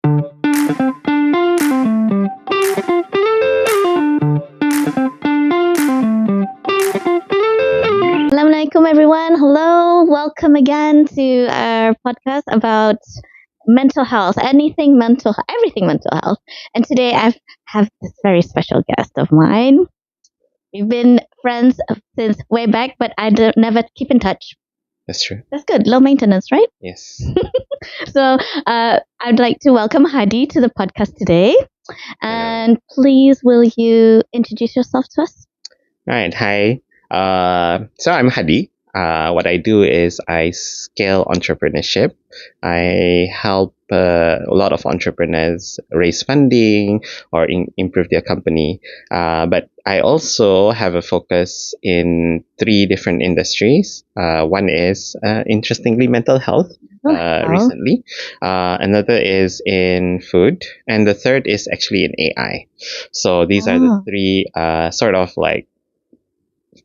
Assalamualaikum everyone. Hello, welcome again to our podcast about mental health, everything mental health. And today I have this very special guest of mine. We've been friends since way back, but never keep in touch. That's true. That's good. Low maintenance, right? Yes. So I'd like to welcome Hadi to the podcast today. And please, will you introduce yourself to us? All right. Hi. So I'm Hadi. What I do is I scale entrepreneurship. I help a lot of entrepreneurs raise funding or improve their company. But I also have a focus in three different industries. One is, interestingly, mental health. Recently, another is in food, and the third is actually in AI. So these are the three sort of like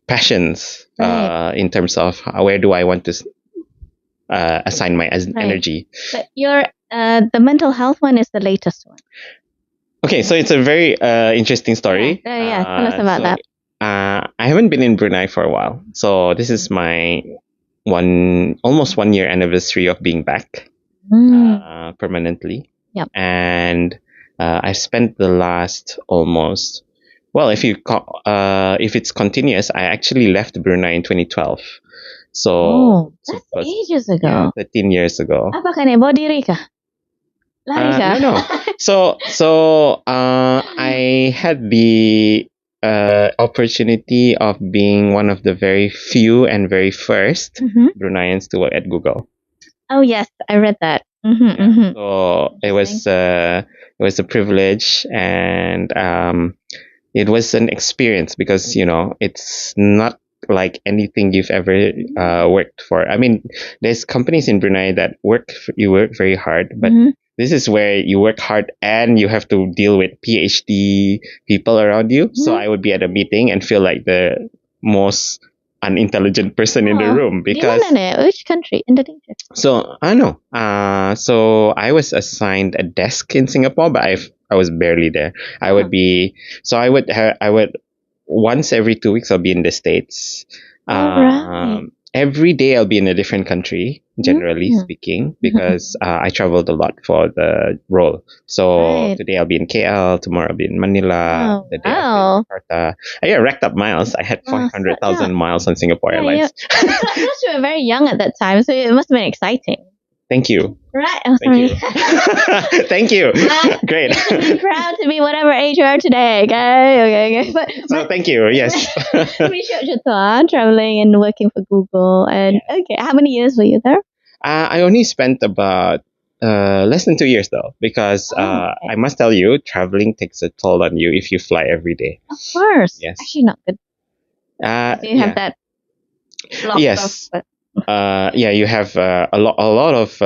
passions in terms of where do I want to assign my energy. But the mental health one is the latest one. Okay, so it's a very interesting story. Tell us about that. I haven't been in Brunei for a while, so this is my almost 1 year anniversary of being back permanently. Yep. And I've spent the last almost, well, if it's continuous, I actually left Brunei in 2012. So that's ages ago. Yeah, 13 years ago. Apakah nih bawa diri kah? Lari kah? No. So I had the opportunity of being one of the very few and very first Bruneians to work at Google. Oh yes, I read that. So it was a privilege, and it was an experience because it's not like anything you've ever worked for. I mean, there's companies in Brunei that you work very hard, but this is where you work hard and you have to deal with PhD people around you. So I would be at a meeting and feel like the most unintelligent person in the room because which country? Indonesia. So I know. So I was assigned a desk in Singapore, but I was barely there. I would once every 2 weeks I'll be in the States. Right. Every day I'll be in a different country, generally speaking, because I traveled a lot for the role. So today I'll be in KL, tomorrow I'll be in Manila, the day after in Jakarta. I racked up miles. I had 400,000 miles on Singapore Airlines. You were very young at that time, so it must have been exciting. Thank you. Right. Oh, sorry. Thank you. Great. Be proud to be whatever age you are today. Okay. So thank you. Yes. Traveling and working for Google. And okay, how many years were you there? I only spent about less than 2 years though, because I must tell you, traveling takes a toll on you if you fly every day. Of course. Yes. Actually, not good. You have that. Yes. You have a lot of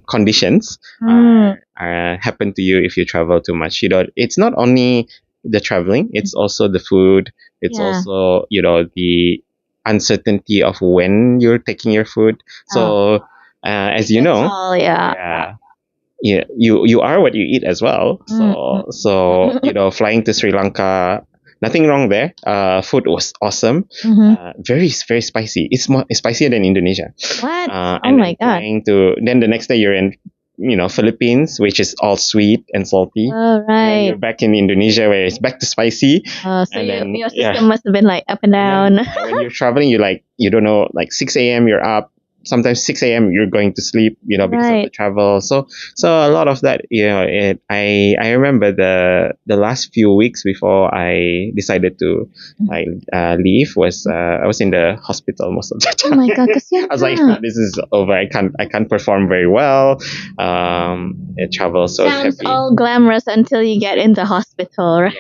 conditions happen to you if you travel too much. It's not only the traveling; it's also the food. It's also the uncertainty of when you're taking your food. So as you know, you are what you eat as well. So flying to Sri Lanka. Nothing wrong there. Food was awesome. Very, very spicy. It's spicier than Indonesia. What? Oh my god! Then the next day you're in, Philippines, which is all sweet and salty. Oh right. And then you're back in Indonesia where it's back to spicy. So your system must have been like up and down. When you're traveling, you don't know, like 6 a.m. you're up. Sometimes 6 a.m. you're going to sleep, because of the travel. So a lot of that, I remember the last few weeks before I decided to leave was I was in the hospital most of the time. Oh my god, I was like, this is over. I can't perform very well. Travel so sounds heavy. all glamorous until you get in the hospital, right?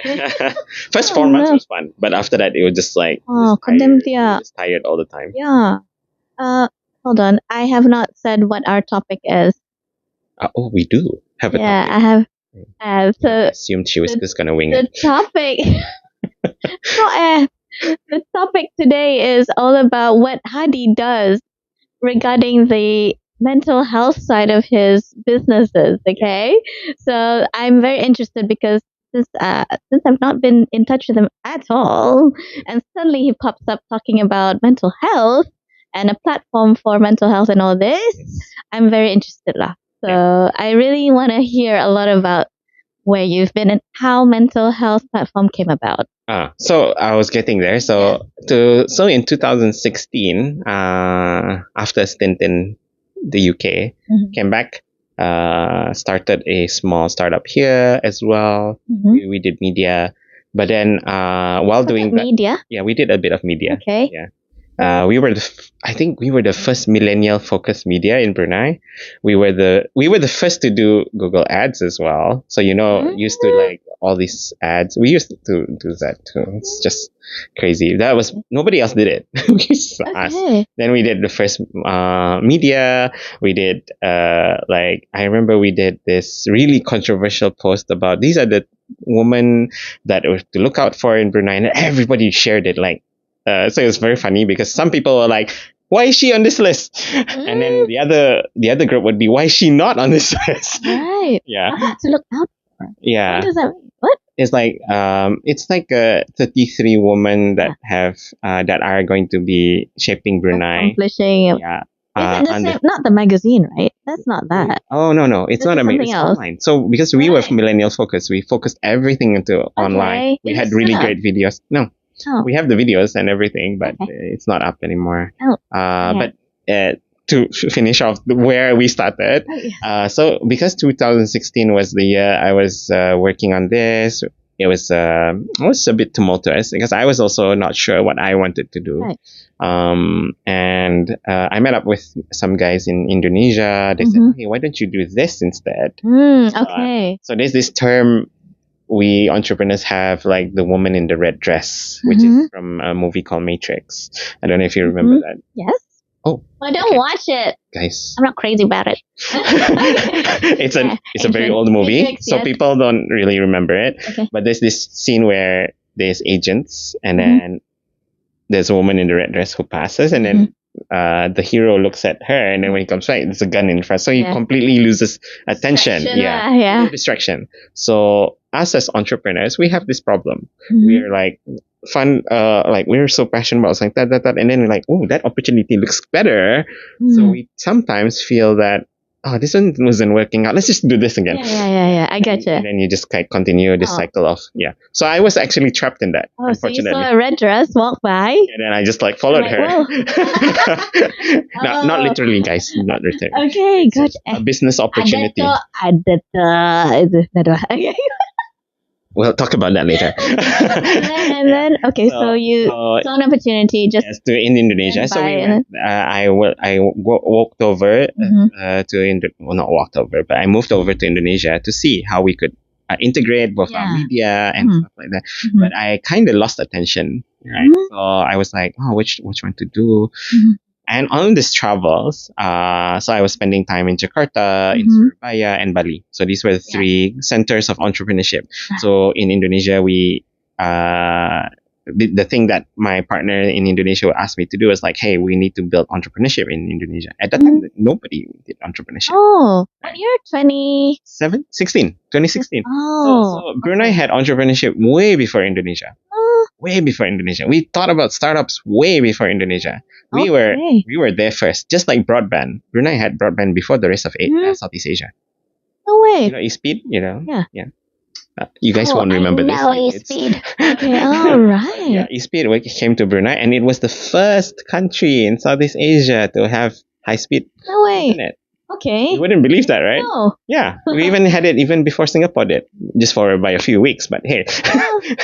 First 4 months was fun, but after that it was just like just tired all the time. Yeah. Hold on. I have not said what our topic is. We do have a topic. Yeah, I have. So I assumed she was just going to wing it. The topic... the topic today is all about what Hadi does regarding the mental health side of his businesses. Okay, so I'm very interested because since I've not been in touch with him at all, and suddenly he pops up talking about mental health and a platform for mental health and all this, I'm very interested lah. So Yeah. I really want to hear a lot about where you've been and how mental health platform came about. So I was getting there. So in 2016, after a stint in the UK, Mhm. came back, started a small startup here as well. Mhm. We did media, but then while Was it doing that, media? yeah, we did a bit of media. Okay. Yeah. I think we were the first millennial focused media in Brunei. We were the first to do Google ads as well. So used to like all these ads. We used to do that too. It's just crazy. That was nobody else did it. Just us. Okay. Then we did the first media. We did like I remember we did this really controversial post about these are the women that were to look out for in Brunei, and everybody shared it like. So it was very funny because some people were like, "Why is she on this list?" And then the other group would be, "Why is she not on this list?" Right. Yeah, To look out for. yeah. What does that mean? What? It's like 33 women that are going to be shaping Brunei. Accomplishing. Yeah. Is it the same? Not the magazine, right? That's not that. Oh no, it's This not is something it's else. online. So because we were Right. millennial focused, we focused everything into online. Okay. We Is had it really still up? great videos. No, Oh. we have the videos and everything, but Okay. it's not up anymore. Oh. Okay. But to finish off where we started, Oh, yeah. so because 2016 was the year I was working on this, it was a bit tumultuous because I was also not sure what I wanted to do. Right. And I met up with some guys in Indonesia. They said, "Hey, why don't you do this instead?" Okay. So there's this term we entrepreneurs have, like the woman in the red dress, which is from a movie called Matrix. I don't know if you remember that. Yes. Oh, I don't okay. watch it. Guys. I'm not crazy about it. It's a very old movie, Matrix, so yes. people don't really remember it. Okay. But there's this scene where there's agents, and then there's a woman in the red dress who passes, and then the hero looks at her, and then when he comes back, there's a gun in front, so he completely loses attention. Yeah. Distraction. So us as entrepreneurs, we have this problem. We're like like we're so passionate about something that, and then we're like, oh, that opportunity looks better. So we sometimes feel that, oh, this one wasn't working out. Let's just do this again. Yeah. I gotcha. And then you just like continue this cycle of So I was actually trapped in that. Oh, so you Unfortunately. saw a red dress walk by? And then I just like followed Like, her. whoa. Not literally, guys. Not literally. Okay, It's gotcha. a business opportunity. Ada to. We'll talk about that later. and then okay, so you saw an opportunity just Yes, in Indonesia. So I walked over not walked over, but I moved over to Indonesia to see how we could integrate both our media and stuff like that. But I kind of lost attention, right? So I was like, oh, which one to do? And on these travels, so I was spending time in Jakarta, in Surabaya, and Bali. So these were the three centers of entrepreneurship. So in Indonesia, the thing that my partner in Indonesia asked me to do is like, hey, we need to build entrepreneurship in Indonesia. At that time, nobody did entrepreneurship. Oh, what year? 2016. Oh. So Brunei had entrepreneurship way before Indonesia. Way before Indonesia. We thought about startups way before Indonesia. We were there first, just like broadband. Brunei had broadband before the rest of Southeast Asia. No way. You know eSpeed, Yeah. You guys won't remember this. eSpeed. Okay, all right. Yeah, eSpeed came to Brunei, and it was the first country in Southeast Asia to have high-speed No way. internet. Okay. You wouldn't believe that, right? No. Yeah, we even had it even before Singapore did, just by a few weeks. But hey,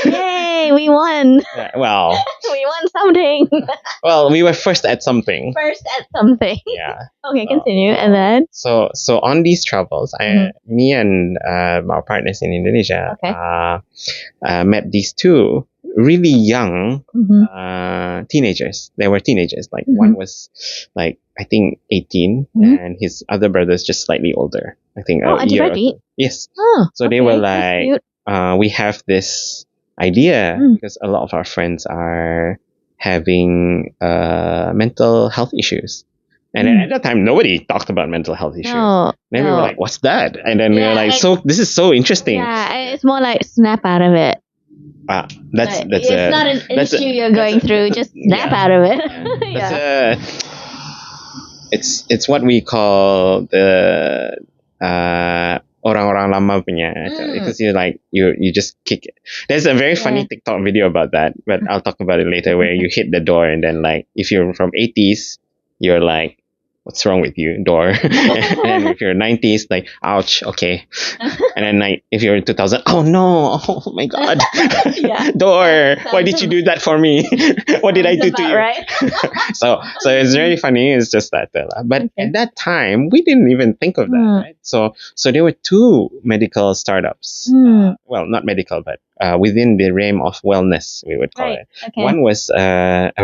yay, we won. Well, we won something. Well, we were first at something. Yeah. Okay, continue, and then. So on these travels, me and our partners in Indonesia met these two really young teenagers. They were teenagers. Like one was like I think 18, and his other brother's just slightly older. I think a year. Already? Yes. Oh, so they were like, we have this idea because a lot of our friends are having mental health issues. And then at that time, nobody talked about mental health issues. No, Then we were no. like, "What's that?" And then we were Yeah, like, "So this is so interesting." Yeah, it's more like snap out of it. Uh, that's Like, that's it's a not an that's issue a, you're going through. Just snap yeah, out of it. yeah. That's Yeah. it's what we call the orang-orang lama punya, because you just kick it. There's a very funny Yeah. TikTok video about that, but I'll talk about it later, where you hit the door and then like if you're from 80s, you're like, what's wrong with you, door? And then if you're 90s, like, ouch, okay. And then like if you're in 2000, oh no, oh my god, Yeah. door, why did you do that for me? What did I do to you? Right. So it's really funny. It's just that, but Okay. at that time we didn't even think of that, right? So there were two medical startups. Well, not medical, but within the realm of wellness, we would call Right. it. Okay. One was a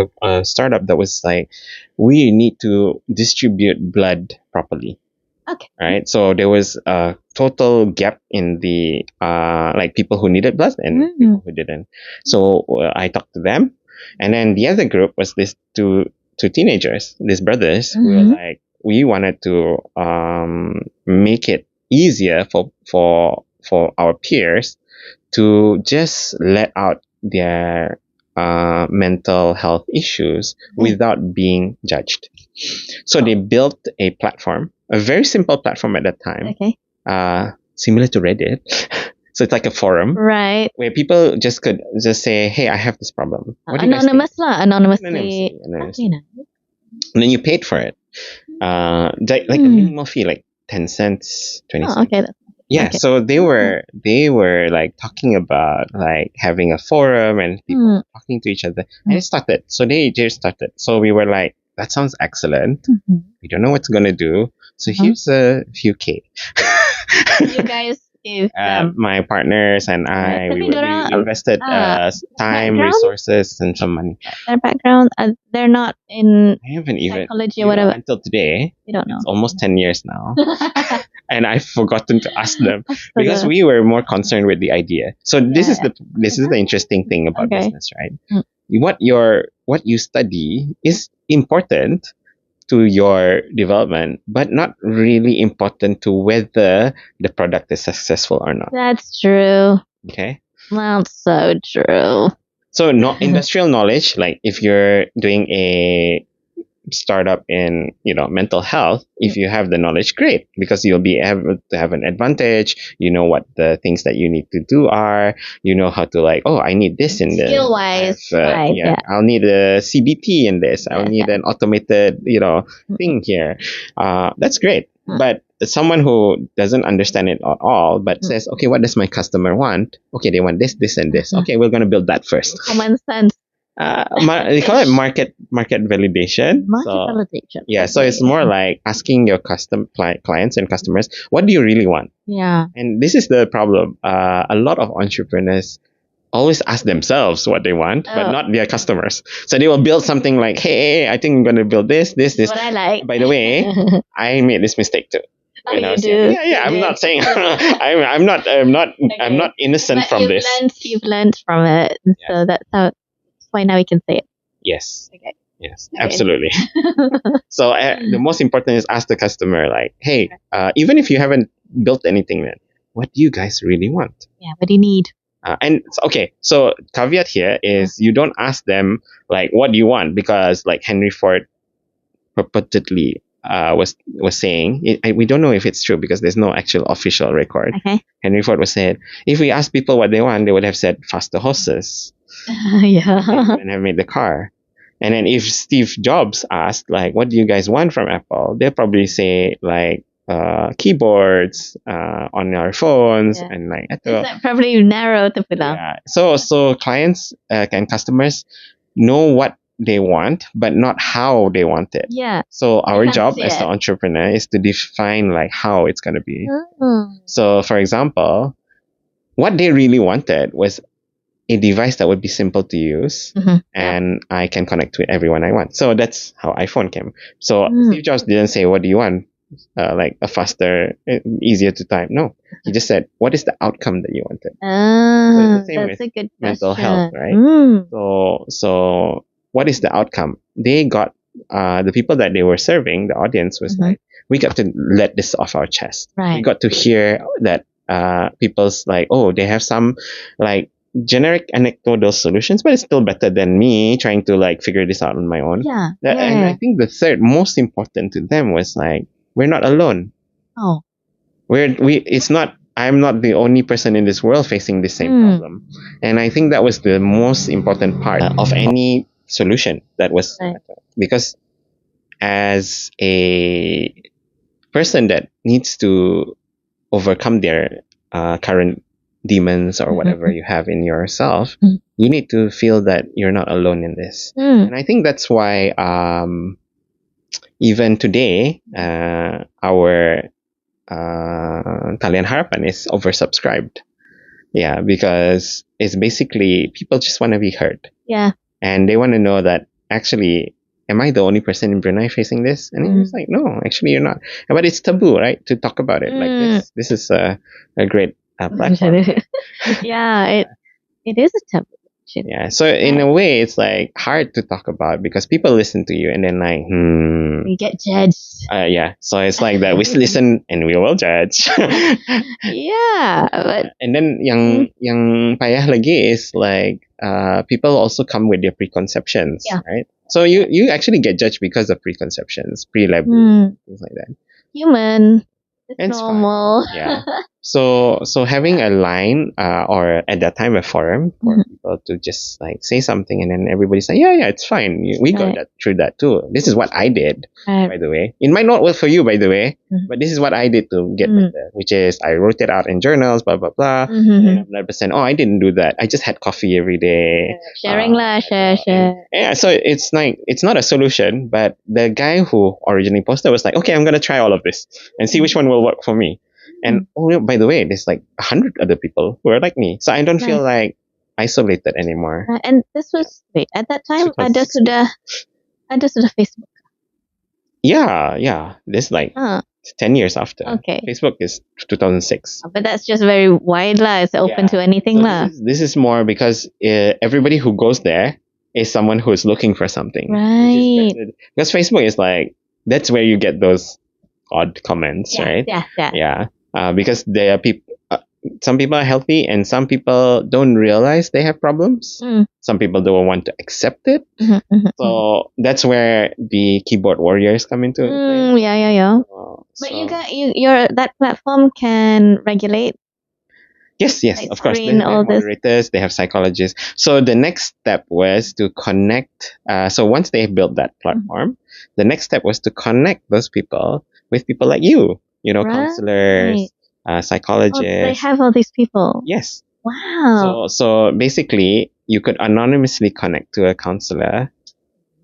startup that was like, we need to distribute blood properly. Okay. Right. So there was a total gap in the like people who needed blood and people who didn't. So I talked to them, and then the other group was these two teenagers, these brothers, who were like, we wanted to make it easier for our peers to just let out their mental health issues without being judged. So they built a platform, a very simple platform at that time, similar to Reddit. So it's like a forum, Right. where people just could just say, "Hey, I have this problem." What do you guys think? Anonymous lah. Anonymously. Anonymously. You know. And then you paid for it. Like a minimal fee, like 10 cents, 20 cents. Okay. Yeah, Okay. so they were like talking about like having a forum and people talking to each other, and it started. So they just started. So we were like, that sounds excellent. We don't know what's gonna do. So here's a few K. You guys give my partners and I, we invested time, background? resources, and some money. Their background, they're not in I haven't even psychology or whatever. until today. You don't know. It's almost 10 years now. And I've forgotten to ask them because we were more concerned with the idea. So this is the interesting thing about business, right? What you study is important to your development, but not really important to whether the product is successful or not. That's true. Okay. That's so true. So industrial knowledge, like if you're doing a startup in mental health, if you have the knowledge, great, because you'll be able to have an advantage. You know what the things that you need to do are. You know how to, like, oh, I need this in the skill wise, I'll need a CBT in this. I'll need an automated thing here. That's great. But someone who doesn't understand it at all, but says, okay, what does my customer want? Okay, they want this, and this. Okay, we're gonna build that first. Common sense. They call it market validation. Validation. Yeah, so it's more like asking your clients and customers, what do you really want? Yeah. And this is the problem. A lot of entrepreneurs always ask themselves what they want, but not their customers. So they will build something like, hey, I think I'm going to build this. What I like. By the way, I made this mistake too. You do. Yeah. I'm not saying I'm not innocent from this. You've learned from it, so that's how. Why now we can say it. Yes. Okay. Yes, absolutely. So the most important is ask the customer, like, hey, even if you haven't built anything yet, what do you guys really want? Yeah, what do you need? So caveat here is you don't ask them like, what do you want? Because like Henry Ford purportedly was saying, we don't know if it's true because there's no actual official record. Okay. Henry Ford was said, if we ask people what they want, they would have said faster horses. And have made the car. And then if Steve Jobs asked, like, what do you guys want from Apple? They'll probably say like keyboards on our phones and like that probably narrow to put yeah. So clients and customers know what they want, but not how they want it. Yeah. So our job as the entrepreneur is to define like how it's gonna be. So for example, what they really wanted was a device that would be simple to use and I can connect with everyone I want. So that's how iPhone came. So Steve Jobs didn't say, what do you want? Like a faster, easier to type. No, he just said, what is the outcome that you wanted? So it's the same that's with a good mental question. health, right? So what is the outcome? They got the people that they were serving, the audience was like, we got to let this off our chest. We Right. got to hear that people's like, oh, they have some like generic anecdotal solutions, but it's still better than me trying to like figure this out on my own. Yeah. And I Yeah. think the third most important to them was like, we're not alone. Oh. It's not, I'm not the only person in this world facing the same problem. And I think that was the most important part of any solution that was, Right. because as a person that needs to overcome their current demons or whatever you have in yourself, you need to feel that you're not alone in this. And I think that's why even today, our Talian Harapan is oversubscribed. Yeah, because it's basically people just want to be heard. Yeah. And they want to know that actually, am I the only person in Brunei facing this? And it's like, no, actually you're not. But it's taboo, right? To talk about it like this. This is a great platform. Yeah, it is a taboo. Yeah, so in a way, it's like hard to talk about because people listen to you and then like, We get judged. yeah, so it's like that. We listen and we will judge. Yeah, but And then yang payah lagi is like people also come with their preconceptions, Yeah. right? So you actually get judged because of preconceptions, pre-label, things like that. human. It's It's fine. normal. Yeah. So having a line or at that time a forum for people to just like say something and then everybody's like, yeah, it's fine. We got Right. that through that too. This is what I did, Right. by the way. It might not work for you, by the way, but this is what I did to get better, which is I wrote it out in journals, blah blah blah. And I'm 100%. Oh, I didn't do that. I just had coffee every day. Sharing lah, share. Yeah, so it's like it's not a solution, but the guy who originally posted was like, okay, I'm gonna try all of this and see which one will work for me. And oh, by the way, there's like 100 other people who are like me, so I don't feel like isolated anymore. And this was at that time It was ada sudah Facebook. Yeah. This like 10 years after. Okay. Facebook is 2006. But that's just very wide lah. It's open to anything So lah. this is more because everybody who goes there is someone who is looking for something. Right. Because Facebook is like, that's where you get those odd comments, right? Yeah. Because there are people. Some people are healthy, and some people don't realize they have problems. Some people don't want to accept it. So that's where the keyboard warriors come into play. Yeah. But you got your that platform can regulate. Yes, like of course. They screen have all this. moderators, they have psychologists. So the next step was to connect. So once they built that platform, the next step was to connect those people with people like you. Right. Counselors, psychologists. They have all these people. Yes. Wow. So basically, you could anonymously connect to a counselor.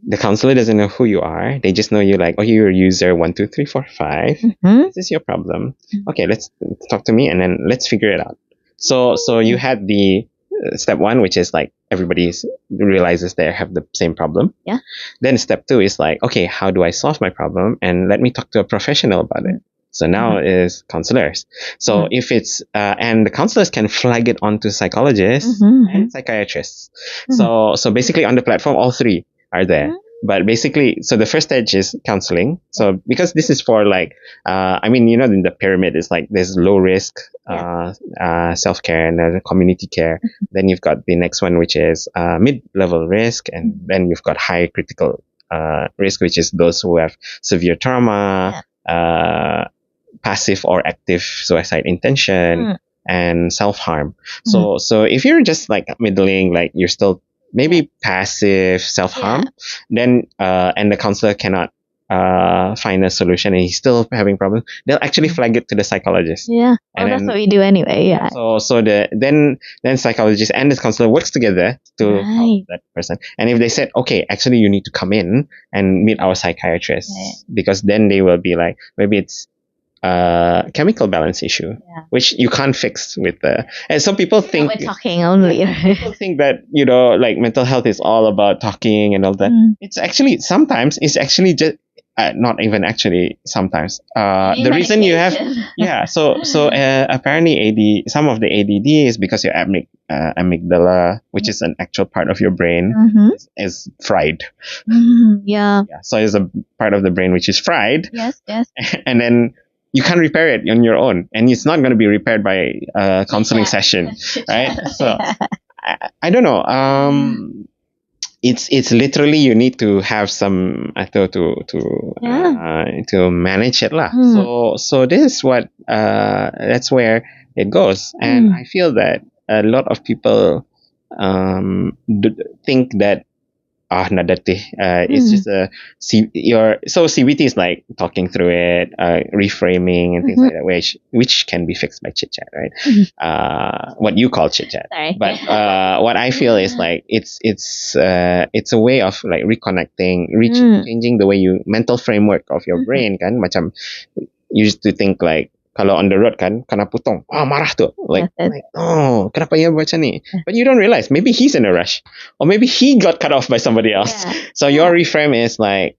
The counselor doesn't know who you are. They just know you like, oh, you're user 12345. This is your problem. Okay, let's talk to me and then let's figure it out. So you had the step one, which is like everybody realizes they have the same problem. Yeah. Then step two is like, okay, how do I solve my problem? And let me talk to a professional about it. So now is counselors. So if it's and the counselors can flag it onto psychologists and psychiatrists. So basically on the platform, all three are there. But basically, so the first stage is counseling. So because this is for like, in the pyramid, it's like there's low risk self-care and there's community care. Then you've got the next one, which is mid-level risk. And then you've got high critical risk, which is those who have severe trauma, passive or active suicide intention, and self-harm. So if you're just like middling, like you're still maybe passive self-harm, then and the counselor cannot find a solution and he's still having problems, they'll actually flag it to the psychologist. Yeah. And that's what we do anyway. Yeah. So then psychologist and the counselor works together to help that person. And if they said, okay, actually you need to come in and meet our psychiatrist, because then they will be like, maybe it's chemical balance issue, which you can't fix with and some people think we're talking only. people think that like mental health is all about talking and all that. It's actually sometimes it's actually just not even actually sometimes. Need The reason you have, medication. yeah. So apparently some of the ADD is because your amygdala, which is an actual part of your brain, Mm-hmm. is fried. Yeah. Yeah. So it's a part of the brain which is fried, Yes. Yes. and then you can't repair it on your own, and it's not going to be repaired by a counseling Chit-chat. session, right? Chit-chat. So Yeah. I don't know. It's literally you need to have some Yeah. to manage it lah. Mm. So this is what that's where it goes, and I feel that a lot of people think that nadate. It's just so CBT is like talking through it, reframing and things like that, which can be fixed by chit chat, right? What you call chit chat, Sorry. but what I feel is like it's a way of like reconnecting, changing the way you mental framework of your brain kan, macam you used to think like kalau on the road kan kena putong marah tu like oh kenapa ia macam ni, but you don't realize maybe he's in a rush or maybe he got cut off by somebody else. So your reframe is like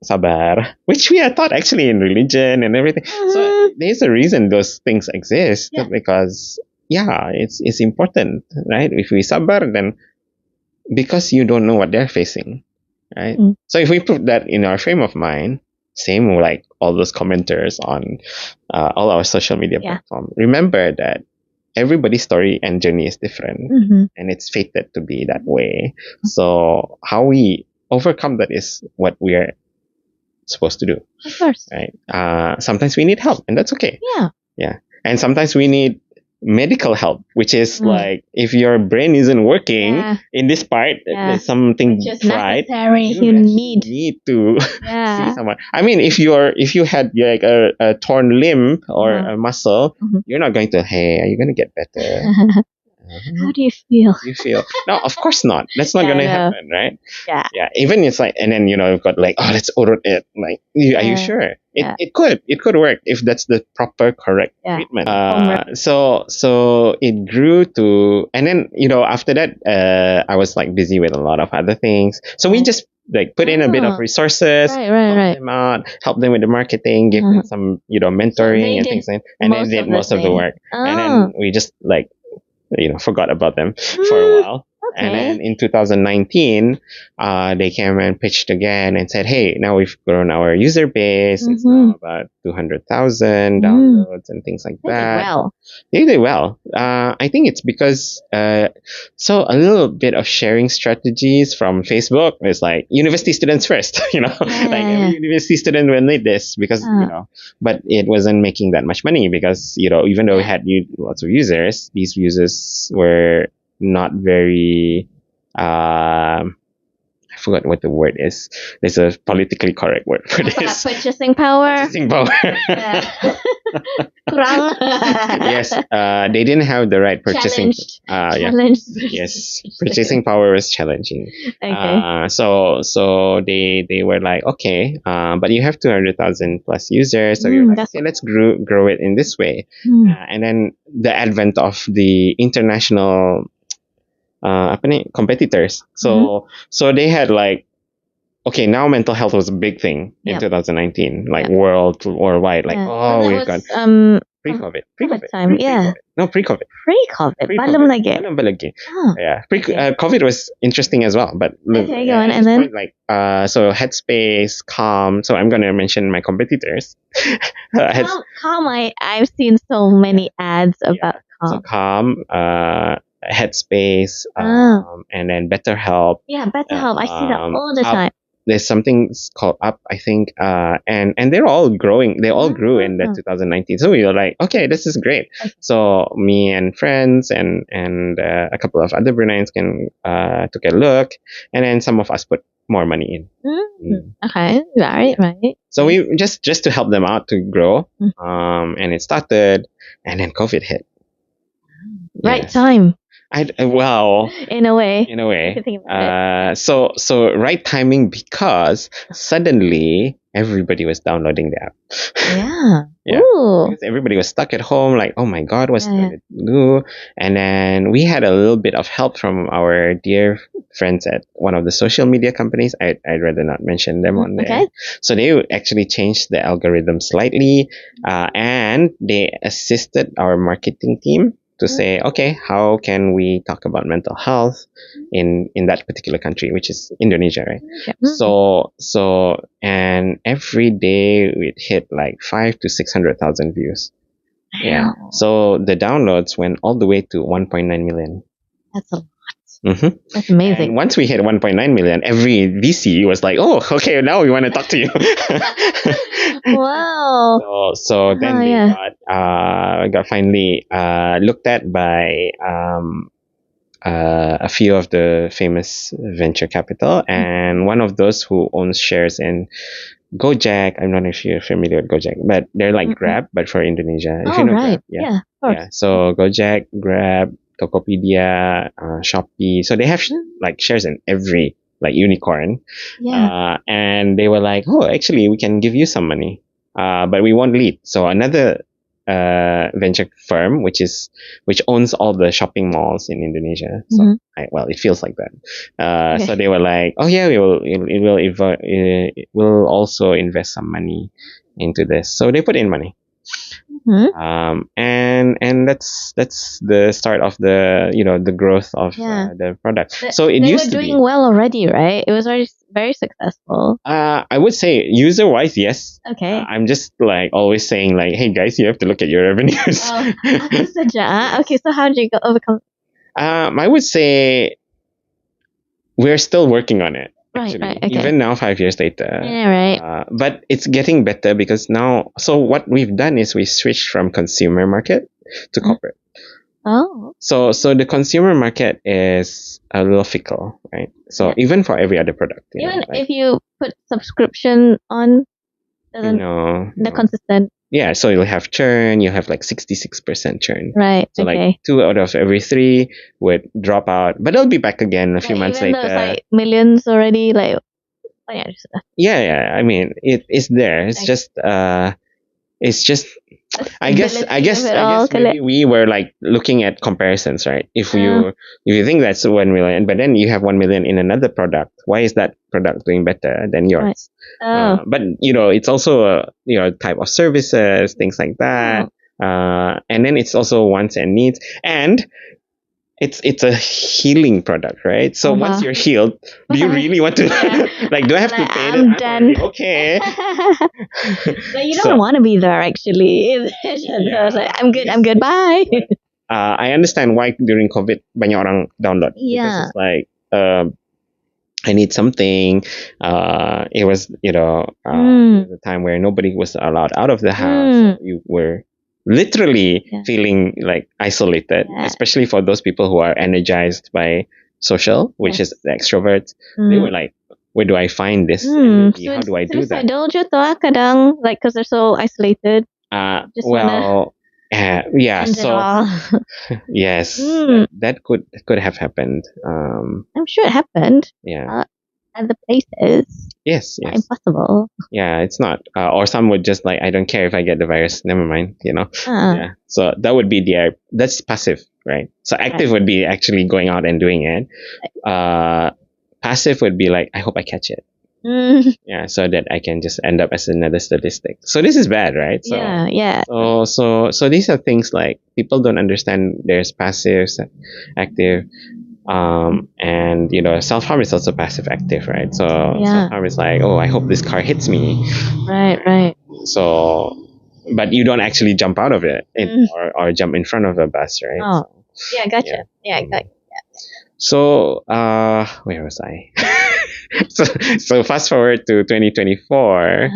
sabar, which we are taught actually in religion and everything. So there's a reason those things exist, because it's important, right? If we sabar, then because you don't know what they're facing, right? So if we put that in our frame of mind, same like all those commenters on all our social media platform, remember that everybody's story and journey is different, and it's fated to be that way. So how we overcome that is what we are supposed to do. Of course. Right? Sometimes we need help, and that's okay. Yeah. And sometimes we need medical help, which is like if your brain isn't working in this part, there's something fried. Necessary. You need to see someone. I mean, if you had like a torn limb or a muscle, you're not going to, hey, are you going to get better? How do you feel? No, of course not. That's not going to happen, right? Yeah. Even it's like, and then you've got like, oh, let's order it. Like, are you sure? It could work if that's the proper correct treatment. So it grew to, and then after that, I was like busy with a lot of other things. So we just like put in a bit of resources, help them out, help them with the marketing, give them some mentoring and things, and then did most of the work. And then we just like forgot about them for a while. And then in 2019, they came and pitched again and said, hey, now we've grown our user base. It's now about 200,000 downloads and things like that. They did well. I think it's because, so a little bit of sharing strategies from Facebook is like university students first, like every university student will need this because, but it wasn't making that much money because, even though we had lots of users, these users were not very, I forgot what the word is. There's a politically correct word for this. Purchasing power. Purchasing power. Yes, they didn't have the right purchasing. Challenged. Yes, purchasing power was challenging. Okay. So they were like, okay, but you have 200,000 plus users, so you're like, okay, let's grow it in this way. And then the advent of the international competitors. So they had like, okay, now mental health was a big thing in 2019, like worldwide. Like, we've got pre-COVID. Time. No, pre-COVID. Belum lagi. Yeah, COVID was interesting as well. But okay, go on. And then like, so Headspace, Calm. So I'm gonna mention my competitors. Calm. I've seen so many ads about Calm. So Calm, Headspace, and then BetterHelp. Yeah, BetterHelp. I see that all the time. There's something called Up, I think, and they're all growing. They all grew in the 2019. So we were like, okay, this is great. So me and friends and a couple of other Bruneians took a look, and then some of us put more money in. Okay, right. So we just to help them out to grow, and it started, and then COVID hit. Right time. Well, in a way. in a If you way. think about it. So right timing because suddenly everybody was downloading the app. Yeah. Yeah. Ooh. Because everybody was stuck at home, like, oh my God, what's Yeah, yeah. going to do? And then we had a little bit of help from our dear friends at one of the social media companies. I'd rather not mention them on there. Okay. So they actually changed the algorithm slightly, and they assisted our marketing team to say, okay, how can we talk about mental health in that particular country, which is Indonesia, right? And every day we'd hit like 5 to 600,000 views. Yeah. Wow. So the downloads went all the way to 1.9 million. That's a lot. Mm-hmm. That's amazing. And once we hit 1.9 million, every VC was like, "Oh, okay, now we want to talk to you." Wow. So then they yeah. got finally looked at by a few of the famous venture capital, and one of those who owns shares in Gojek. I'm not sure if you're familiar with Gojek, but they're like Grab, but for Indonesia. If you know right. Grab, yeah. Yeah. Of course. Yeah. So Gojek, Grab, Tokopedia, Shopee. So they have like shares in every like unicorn. Yeah. And they were like, oh, actually, we can give you some money, but we won't lead. So another venture firm, which owns all the shopping malls in Indonesia. So well, it feels like that. Okay. So they were like, oh yeah, we'll also invest some money into this. So they put in money. And that's the start of the growth of the product. So it they used were to doing be. well already, right? It was already very successful. I would say user wise, yes. Okay. I'm just like always saying like, hey guys, you have to look at your revenues. Aku saja. Okay, so how did you overcome? I would say we're still working on it. Right, Actually, okay. even now, 5 years later. Yeah, right. But it's getting better because now. So what we've done is we switched from consumer market to corporate. Oh. So the consumer market is a little fickle, right? So even for every other product, even if you put subscription on, doesn't the consistent. Yeah, so you'll have churn. You'll have like 66% churn. Right. So like 2 out of every 3 would drop out, but they'll be back again a few months even later. Those, like millions already, like yeah. I mean, it's there. It's just I guess maybe we were like looking at comparisons, right? If you think that's 1 million, but then you have 1 million in another product, why is that product doing better than yours? Right. But it's also a type of services, things like that. And then it's also wants and needs, and it's a healing product, right? So once you're healed, do you really want to like? Do I have to pay? I'm done. Okay. But you don't want to be there, actually. I'm good. I'm good. Bye. I understand why during COVID banyak orang download. Because it's like I need something. It was the time where nobody was allowed out of the house. You were literally feeling like isolated, especially for those people who are energized by social, which is the extroverts. They were like, where do I find this energy? How do I do that? Kadang, like, because they're so isolated. Yeah. So yes, that could have happened. I'm sure it happened. Yeah. At the places. Yes. Not impossible. Yeah, it's not. Or some would just like, I don't care if I get the virus. Never mind. Yeah. So that would be that's passive, right? So active would be actually going out and doing it. Passive would be like, I hope I catch it. Yeah, so that I can just end up as another statistic. So this is bad, right? So, yeah. So these are things like people don't understand. There's passive, active, and self-harm is also passive active, right? So self-harm is like, oh, I hope this car hits me. Right. So, but you don't actually jump out of it or jump in front of a bus, right? Oh, yeah, gotcha. Yeah, I got. So, where was I? so fast forward to 2024.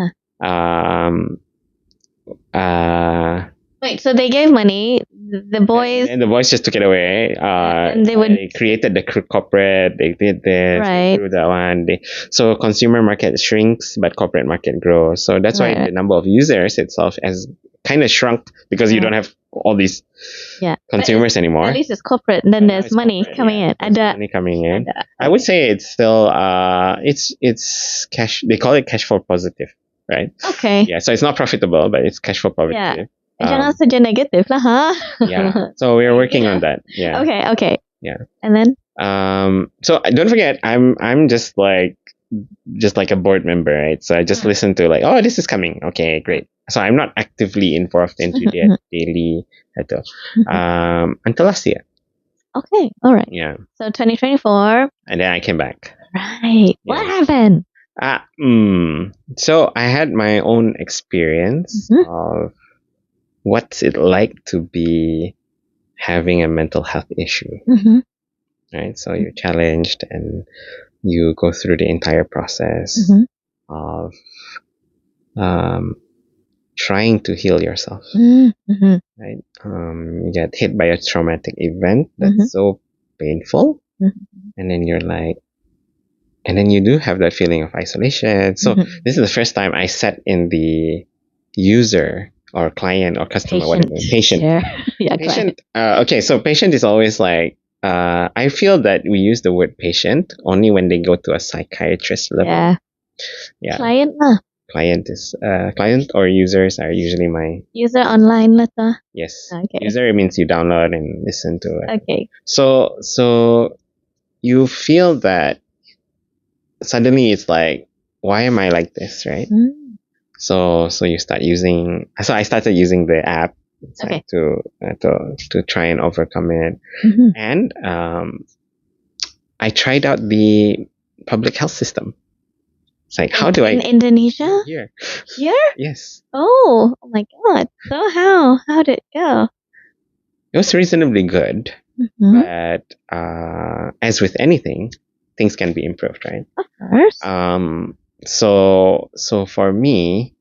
Wait, so they gave money. The boys. And the boys just took it away. And they created the corporate. They did this. Right. They threw that one. So consumer market shrinks, but corporate market grows. So that's why the number of users itself has kind of shrunk because you don't have all these Yeah. consumers anymore. At least it's corporate, and then Right now there's it's money corporate, coming yeah. in. There's money coming in. I okay. would say it's still it's cash. They call it cash flow positive, right? Okay. Yeah, so it's not profitable, but it's cash flow positive. Jangan saja negatif lah, huh? Yeah. So we're working on that. Yeah. Okay. Yeah. And then? So don't forget, I'm just like a board member, right? So I just listen to like, oh, this is coming. Okay, great. So I'm not actively involved into the daily until last year. Okay, all right. Yeah. So 2024. And then I came back. Right. What happened? So I had my own experience of what's it like to be having a mental health issue. Right? So you're challenged and you go through the entire process of trying to heal yourself. Right? You get hit by a traumatic event that's so painful, and then you're like, and then you do have that feeling of isolation. So this is the first time I sat in the user or client or customer, whatever, patient. Yeah, patient. Okay, so patient is always like, I feel that we use the word patient only when they go to a psychiatrist level. Yeah. Client lah. Client is client or users are usually my user online letter. Yes. Okay. User means you download and listen to it. Okay. So you feel that suddenly it's like, why am I like this, right? So you start using. So I started using the app like to try and overcome it, and I tried out the public health system. It's like, how do I in Indonesia? Here? Yes. Oh my God! So how did it go? It was reasonably good, but as with anything, things can be improved, right? Of course. So for me,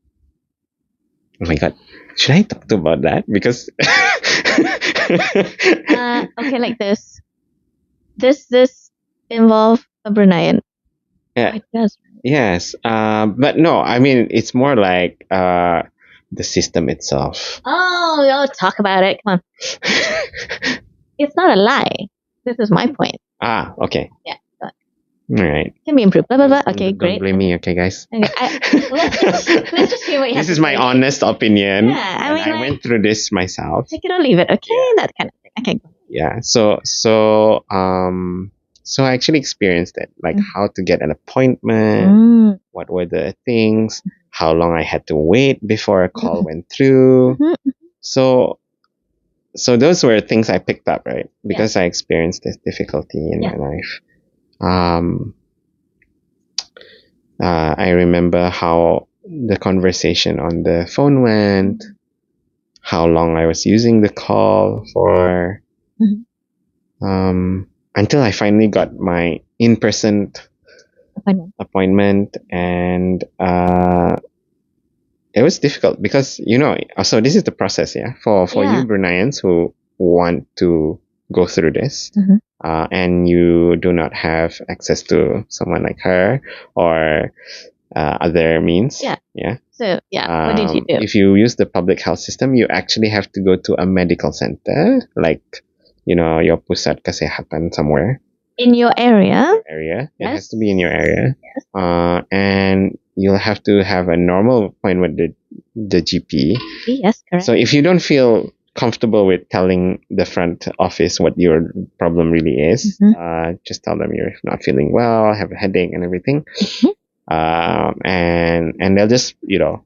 oh my God, should I talk about that? Because okay, like this. This involve a Bruneian. Yeah. It does. Yes. But no, I mean it's more like the system itself. Oh, we'll talk about it. Come on. It's not a lie. This is my point. Okay. Yeah. All right. Can be improved. Blah blah blah. Okay, Don't great. blame me, okay, guys. Okay, let's just hear what you have This to is my say. honest opinion. Yeah, I mean, I went through this myself. Take it or leave it. Okay, that kind of thing. Okay. Yeah. So I actually experienced it, like how to get an appointment, what were the things, how long I had to wait before a call went through. So those were things I picked up, right? Because I experienced this difficulty in my life. I remember how the conversation on the phone went, how long I was using the call for, until I finally got my in-person appointment, and it was difficult because so this is the process, for you Bruneians who want to go through this, and you do not have access to someone like her or other means. So what did you do? If you use the public health system, you actually have to go to a medical center, like your pusat kesehatan somewhere in your area. It has to be in your area. And you'll have to have a normal appointment with the GP. Yes, correct. So if you don't feel comfortable with telling the front office what your problem really is, just tell them you're not feeling well, have a headache and everything. And they'll just,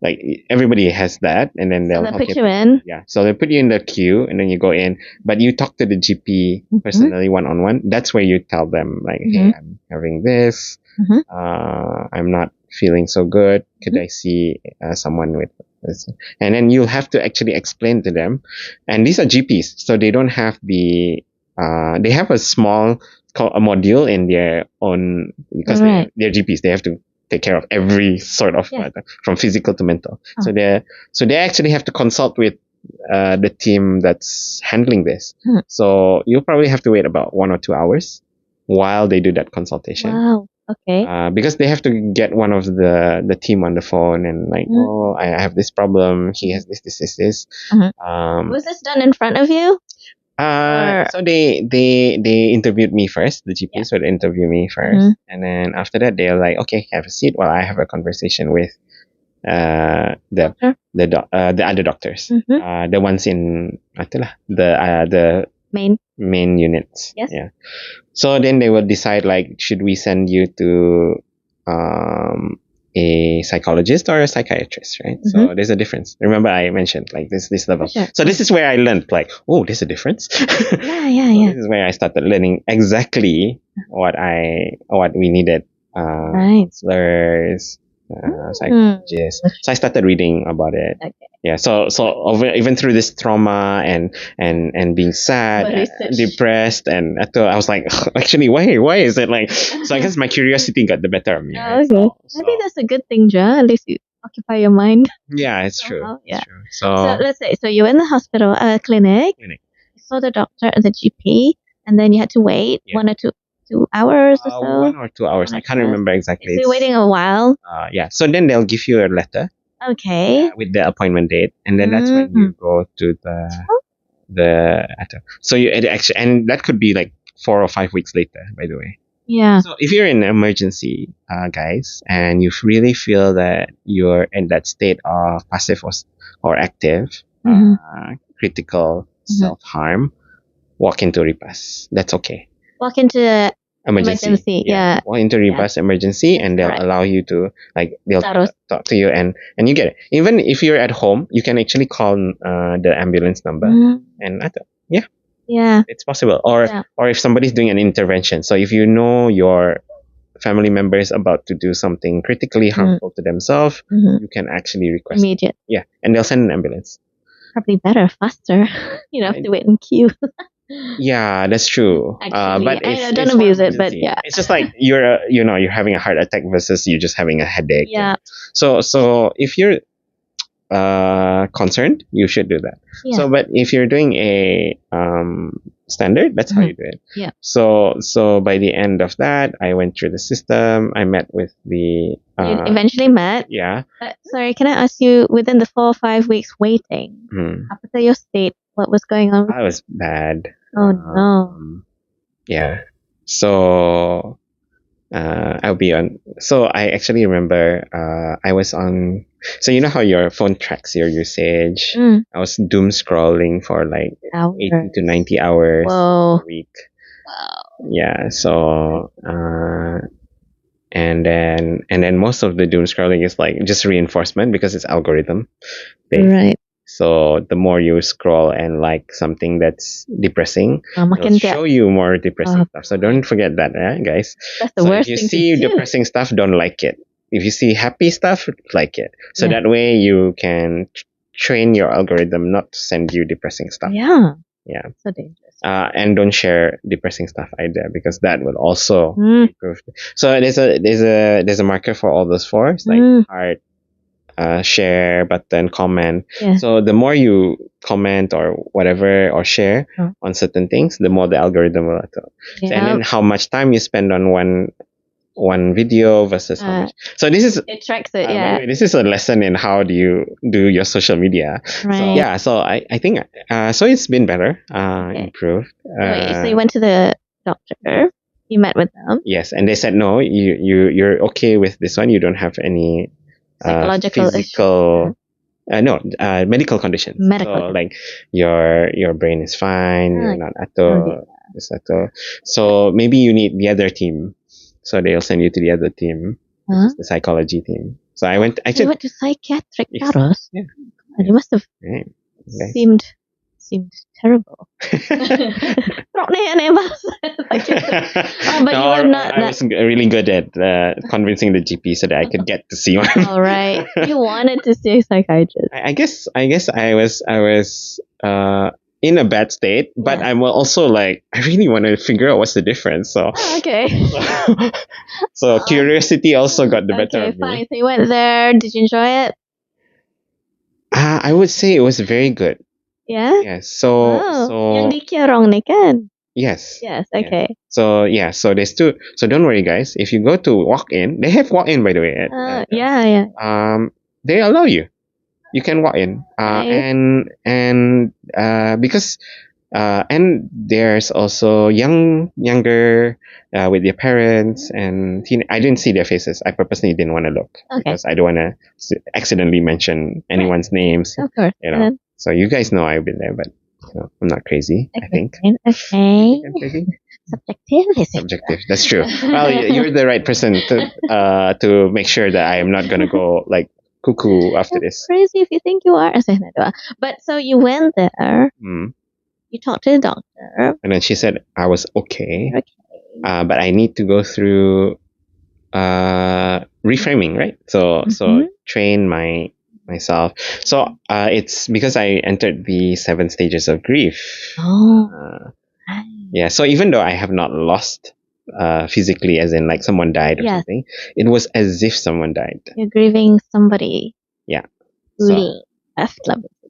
like everybody has that, and then they'll put you in. Yeah. So they put you in the queue, and then you go in, but you talk to the GP personally, one-on-one. That's where you tell them like, hey, I'm having this. I'm not feeling so good. Could I see someone with this? And then you'll have to actually explain to them. And these are GPs, so they don't have they have a small, called a module in their own, because they're GPs. They have to take care of every sort of from physical to mental. So they actually have to consult with the team that's handling this. So you'll probably have to wait about 1 or 2 hours while they do that consultation. Wow. Okay. Because they have to get one of the team on the phone and like, oh, I have this problem. He has this. Mhm. Um, Was this done in front of you? Or so they interviewed me first. The yeah. GPs would interview me 1st, and then after that they're like, okay, have a seat while I have a conversation with the Doctor? the other doctors, Mhm. the ones in itulah, the Main. main units. Yes. Yeah. So then they will decide like, should we send you to um, a psychologist or a psychiatrist, right? So there's a difference. Remember, I mentioned like this level. Sure. So this is where I learned like, oh, there's a difference. Yeah. This is where I started learning exactly what we needed. Right. Counselors, psychologists. So I started reading about it. Okay. Yeah. So even through this trauma and being sad, depressed, and I was like, actually, why is it like? So I guess my curiosity got the better of me. Right? Okay. Maybe that's a good thing, Ja. At least you occupy your mind. Yeah, it's true. Somehow. It's Yeah. true. So let's say you're in the hospital, clinic. Clinic. You saw the doctor, the GP, and then you had to wait Yeah. 1 or 2 hours or so. 1 or 2 hours. I can't remember exactly. So you're waiting a while. Yeah. So then they'll give you a letter Okay. with the appointment date, and then that's when you go to the so you it actually, and that could be like 4 or 5 weeks later, by the way. Yeah. So if you're in an emergency, guys, and you really feel that you're in that state of passive or active, critical self-harm, walk into repass. That's okay. Walk into Emergency. Yeah. Walk into repass emergency, and they'll allow you to like they'll talk to you, and you get it. Even if you're at home, you can actually call the ambulance number, and yeah, it's possible. Or if somebody's doing an intervention, so if you know your family member is about to do something critically harmful to themselves, you can actually request immediate. Yeah, and they'll send an ambulance. Probably better, faster. You don't have to wait in queue. Yeah, that's true. Actually, But I don't abuse it, but yeah, it's just like you're having a heart attack versus you just having a headache. Yeah. So if you're concerned, you should do that. Yeah. So, but if you're doing a standard, that's how you do it. Yeah. So by the end of that, I went through the system. I met with the. You eventually met. Yeah. Sorry, can I ask you? Within the 4 or 5 weeks waiting, after your state, what was going on? I was bad. Oh no. Yeah. So I'll be on. So I actually remember I was on. So you know how your phone tracks your usage? I was doom scrolling for like 80 to 90 hours a week. Wow. Yeah. So and then most of the doom scrolling is like just reinforcement because it's algorithm based. Right. So the more you scroll and like something that's depressing, it'll show you more depressing stuff. So don't forget that, guys. That's the worst if you thing see to do. depressing stuff, don't like it. If you see happy stuff, like it. So that way you can train your algorithm not to send you depressing stuff. Yeah. Yeah. So dangerous. And don't share depressing stuff either because that will also improve. So there's a marker for all those four. It's like heart, share button, comment. Yeah. So the more you comment or whatever or share on certain things, the more the algorithm will. And then how much time you spend on one video versus how much. So this is it tracks it. Yeah. This is a lesson in how do you do your social media. Right. So yeah. So I think so it's been better, improved. So you went to the doctor. You met with them. Yes, and they said no. You're okay with this one. You don't have any psychological physical medical conditions. So like your brain is fine, you're not ato. So maybe you need the other team. So they'll send you to the other team, the psychology team. So I went actually. You went to psychiatric Taros? Yeah. And you must have seemed terrible. But you were not. I was really good at convincing the GP so that I could get to see one. All right, you wanted to see a psychiatrist. I guess I was in a bad state, but I'm also like I really want to figure out what's the difference. So okay. So curiosity also got the better of me. Fine. So you went there. Did you enjoy it? I would say it was very good. Yeah. Yes. So yang di Kiarong ni kan? Yes. Yes. Yes. Okay. So yeah, so there's two. So don't worry, guys. If you go to walk in, they have walk in, by the way. Yeah. Yeah. They allow you. You can walk in, Nice. and because and there's also younger with their parents and I didn't see their faces. I purposely didn't want to look Okay. because I don't want to accidentally mention anyone's names. Of course. You know, so you guys know I've been there, but I'm not crazy. I think. Okay. Okay. I'm crazy. Subjective, is it? Subjective. That's true. Well, you're the right person to make sure that I am not gonna go like cuckoo after That's this. crazy if you think you are. But so you went there, Mm. you talked to the doctor. And then she said I was okay, Okay. but I need to go through reframing, right? So train myself. So it's because I entered the 7 stages of grief. Oh. Yeah. So even though I have not lost physically, as in like someone died or Yes. something, it was as if someone died. You're grieving somebody. Yeah. Who So left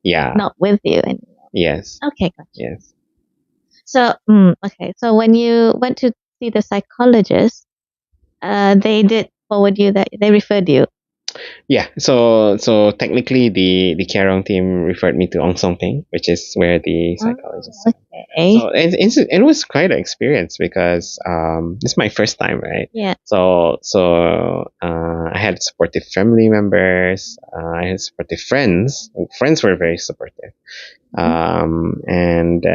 yeah. not with you anymore. Yes. Okay, gotcha. Yes. So okay. So when you went to see the psychologist, they did forward you that they referred you. Yeah. So technically the Kerong team referred me to Ong Song Ping, which is where the psychologist. Okay. So it was quite an experience because this is my first time, right? Yeah. So I had supportive family members. I had supportive friends. Friends were very supportive. And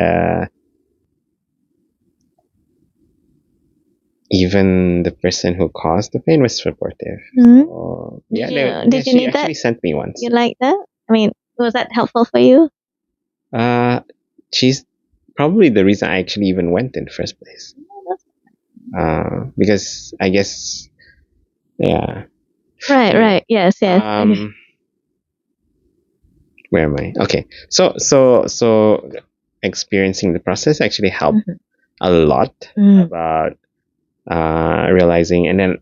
even the person who caused the pain was supportive. So, yeah, Did you she need actually that? sent me once. You like that? I mean, was that helpful for you? She's probably the reason I actually even went in the first place. Because I guess, yeah. Right. Yes. Where am I? Okay. So experiencing the process actually helped a lot about realizing, and then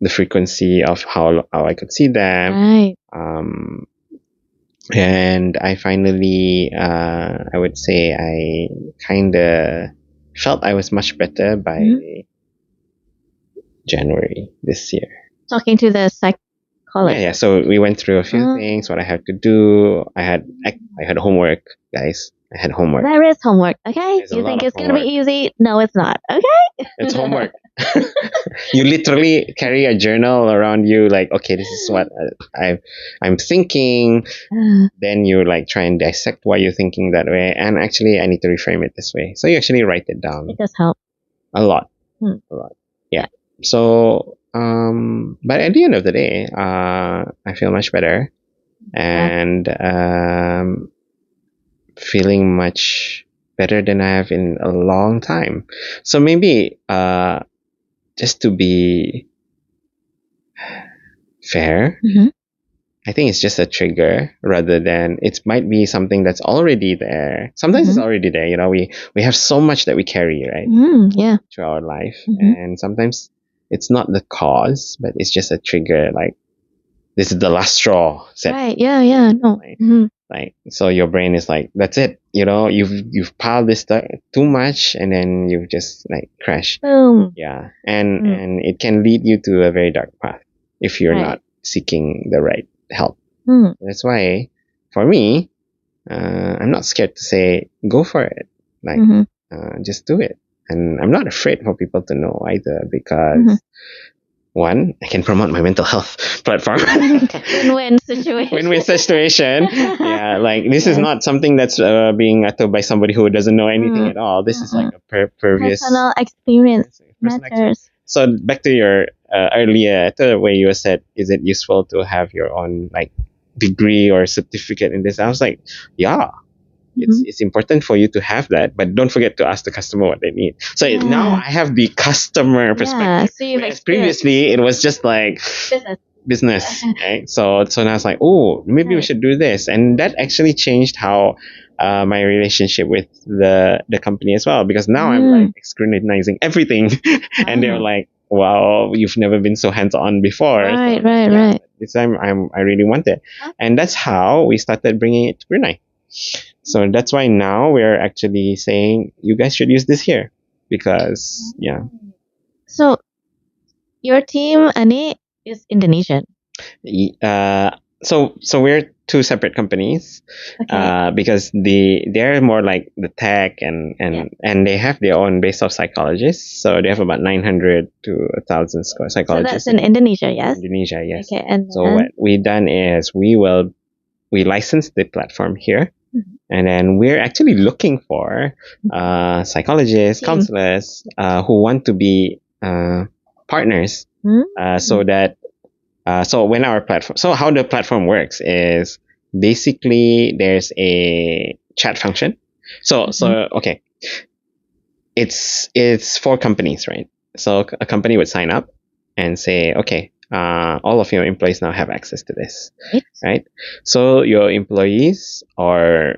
the frequency of how I could see them. Right. And I finally, I would say, I kind of felt I was much better by January this year. Talking to the psychologist. Yeah. So we went through a few things, what I had to do. I had homework, guys. I had homework. There is homework, okay? There's You think it's going to be easy? No, it's not, okay? It's homework. You literally carry a journal around you, like, okay, this is what I'm thinking. Then you like try and dissect why you're thinking that way, and actually, I need to reframe it this way. So you actually write it down. It does help a lot, a lot. Yeah. So, but at the end of the day, I feel much better, and feeling much better than I have in a long time. So maybe just to be fair, I think it's just a trigger rather than it might be something that's already there. Sometimes it's already there. You know, we have so much that we carry, right? Yeah. Through our life, and sometimes it's not the cause, but it's just a trigger. Like this is the last straw. Right. Yeah. No. Like so, your brain is like, that's it. You know, you've piled this stuff too much, and then you just like crash. Boom. Yeah, and it can lead you to a very dark path if you're not seeking the right help. That's why, for me, I'm not scared to say go for it. Like, just do it, and I'm not afraid for people to know either because. One, I can promote my mental health platform. Win-win situation. Win-win situation. Yeah, like this is not something that's being uttered by somebody who doesn't know anything at all. This is like a previous personal experience matters. So back to your earlier the way you said, is it useful to have your own like degree or certificate in this? I was like, yeah. It's important for you to have that, but don't forget to ask the customer what they need. So now I have the customer perspective. So whereas previously it was just like business. Right? So now it's like, oh, maybe we should do this, and that actually changed how my relationship with the company as well, because now I'm like scrutinizing everything, and they're like, wow, you've never been so hands-on before. Right. This time I really want it, and that's how we started bringing it to Brunei. So that's why now we're actually saying you guys should use this here because yeah. So your team, Ani, is Indonesian. Y- so we're two separate companies Okay. because they're more like the tech and they have their own base of psychologists. So they have about 900 to 1,000 So psychologists that's in Indonesia, in yes? Indonesia. Yes. Okay, and So then what we done is we license the platform here. Mhm. And then we're actually looking for psychologists, Team. counselors who want to be partners, so that so when our platform, so how the platform works is basically there's a chat function. So okay, it's for companies, right? So a company would sign up and say, okay, all of your employees now have access to this, right? So your employees or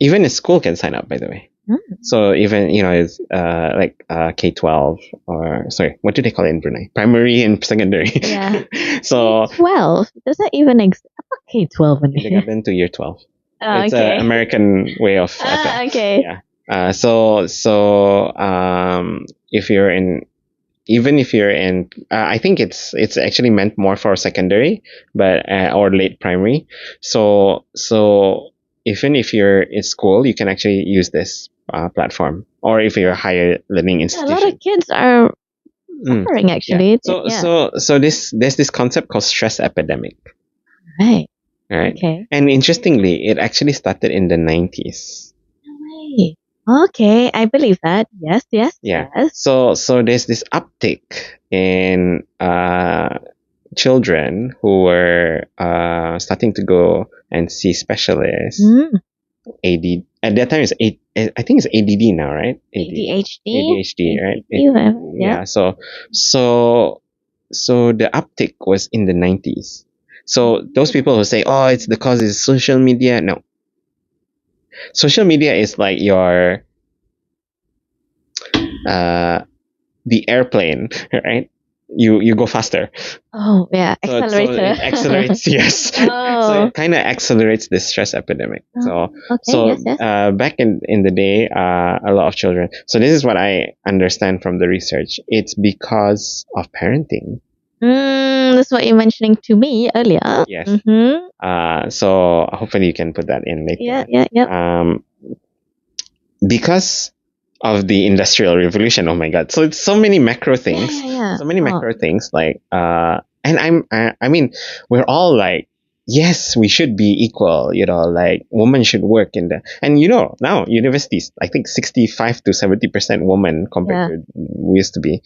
even a school can sign up, by the way. So even it's like K-12 or sorry, what do they call it in Brunei? Primary and secondary. Yeah. So 12. Does that even exist? K-12 in here. kindergarten to year 12. Oh, It's okay. an American way of Okay. yeah. So if you're in even if you're in I think it's actually meant more for secondary but or late primary. So even if you're in school you can actually use this platform, or if you're a higher learning Yeah, a institution. lot of kids are suffering actually. Yeah. So there's this concept called stress epidemic. Right. Right. Okay. And interestingly, it actually started in the 90s. No way. Okay, I believe that. Yes, yes, Yeah. yes. So there's this uptick in children who were starting to go and see specialists. AD at that time is I think it's ADD now, right? ADHD, right? Yeah. So the uptick was in the 90s. So those people who say, "Oh, it's the cause is social media," no. Social media is like your the airplane, right? You go faster. Oh, yeah. So Accelerator. it accelerates, yes. So it kind of accelerates the stress epidemic. Okay, yes. Back in the day, a lot of children. So this is what I understand from the research. It's because of parenting. That's what you're mentioning to me earlier. Yes. Mm-hmm. So hopefully you can put that in later. Yeah. Because of the industrial revolution. Oh my god! So it's so many macro things. Yeah. So many macro things like and I mean we're all like, yes, we should be equal. Like women should work in the and now universities I think 65 to 70% women compared to we used to be.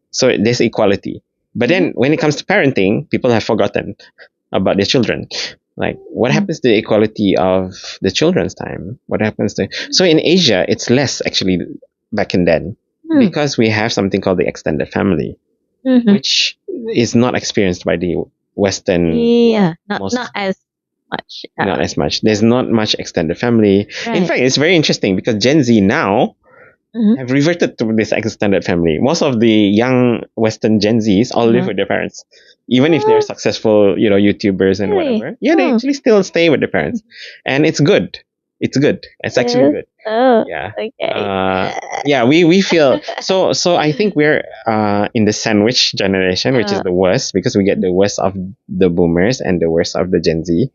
So there's equality. But then when it comes to parenting, people have forgotten about their children. Like, what happens to the equality of the children's time? What happens to so in Asia, it's less actually back in then because we have something called the extended family, which is not experienced by the Western. Yeah, not as much. Not as much. There's not much extended family. Right. In fact, it's very interesting because Gen Z now have reverted to this extended family. Most of the young Western Gen Zs all live with their parents. Even if they're successful, YouTubers and whatever. Yeah, they actually still stay with their parents. And it's good. It's good. It's actually good. Oh, Yeah. okay. Yeah, we feel so I think we're in the sandwich generation, which is the worst because we get the worst of the boomers and the worst of the Gen Z.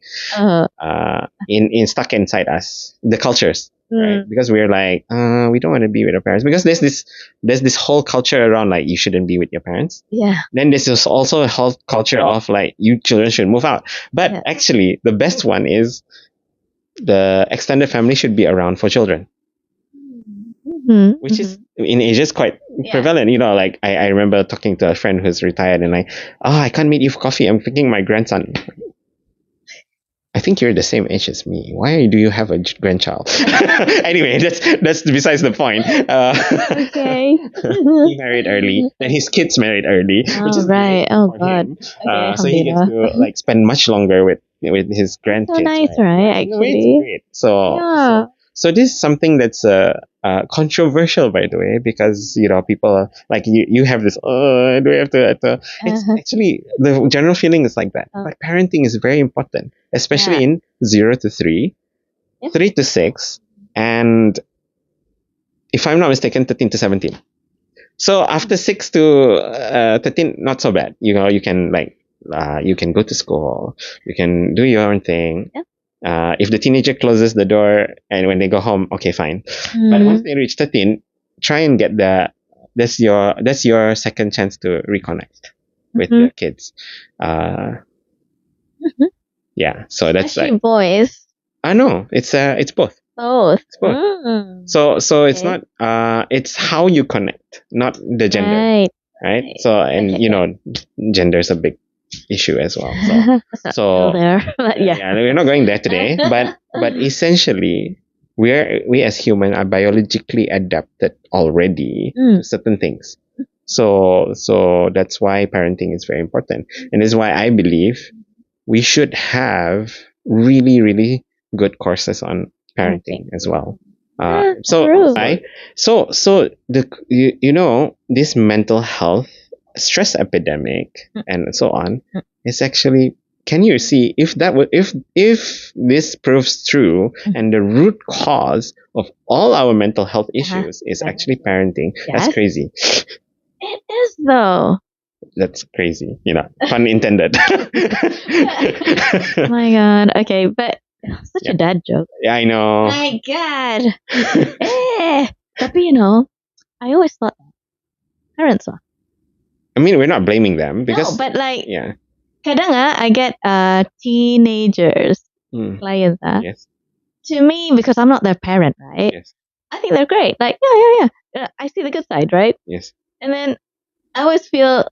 In stuck inside us. The cultures. Right, because we're like we don't want to be with our parents because there's this whole culture around like you shouldn't be with your parents. Yeah. Then this is also a whole culture of like you children should move out. But actually, the best one is the extended family should be around for children, which is in Asia is quite prevalent. Like I remember talking to a friend who's retired and like, oh, I can't meet you for coffee. I'm thinking my grandson. I think you're the same age as me. Why do you have a grandchild? Anyway, that's besides the point. Okay. He married early, and his kids married early, which is right. great Oh for god. him. Okay, So he gets to like spend much longer with his grandkids. So nice, right? In a way, it's Actually. great. So So this is something that's controversial, by the way, because people are like you have this. Oh, do we have to? It's Uh-huh. actually the general feeling is like that. Oh. But parenting is very important, especially Yeah. in 0 to 3, Yep. 3 to 6, and if I'm not mistaken, 13 to 17. So after 6 to 13, not so bad. You can you can go to school, you can do your own thing. Yep. If the teenager closes the door and when they go home, okay, fine. But once they reach 13, try and get that's your second chance to reconnect with Mhm. the kids. Mhm. Yeah, so that's Especially like boys. no, it's both. Both. It's both. Mm. So it's Okay. not it's how you connect, not the gender. Right. Right? Right. So, and Okay. gender is a big issue as well. Let's not go So there. But yeah. yeah, we're not going there today, but essentially, we as human are biologically adapted already Mm. to certain things. So that's why parenting is very important, and this is why I believe we should have really really good courses on Parenting. parenting as well. Yeah, So true. I so the this mental health stress epidemic Mm. and so on Mm. is actually, can you see if that would if this proves true and the root cause of all our mental health issues is Yes. actually parenting? That's Yes. crazy. It is though. That's crazy. Pun intended. My God. Okay, but such a dad joke. Yeah, I know. My God. Tapi I always thought parents lah. I mean, we're not blaming them because No, but like yeah. kadang I get teenagers Mm, clients yes. to me because I'm not their parent, right? Yes. I think they're great. Like yeah. I see the good side, right? Yes. And then I always feel,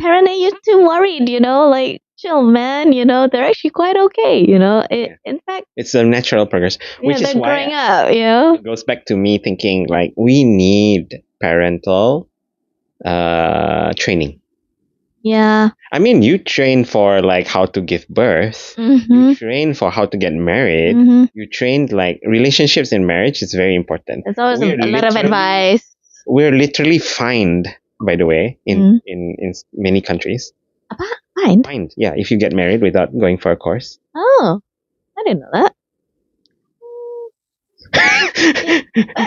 parent, are you too worried? Like chill, man. They're actually quite okay. Yeah. In fact, It's a natural progress, which is they're why growing up. it goes back to me thinking like we need parental training. Yeah. I mean, you train for like how to give birth. Mm-hmm. You train for how to get married. Mm-hmm. You train like relationships in marriage is very important. There's always We're a lot of literally- advice. We're literally fined, by the way, in many countries. Fine. Fined, yeah, if you get married without going for a course. Oh, I didn't know that.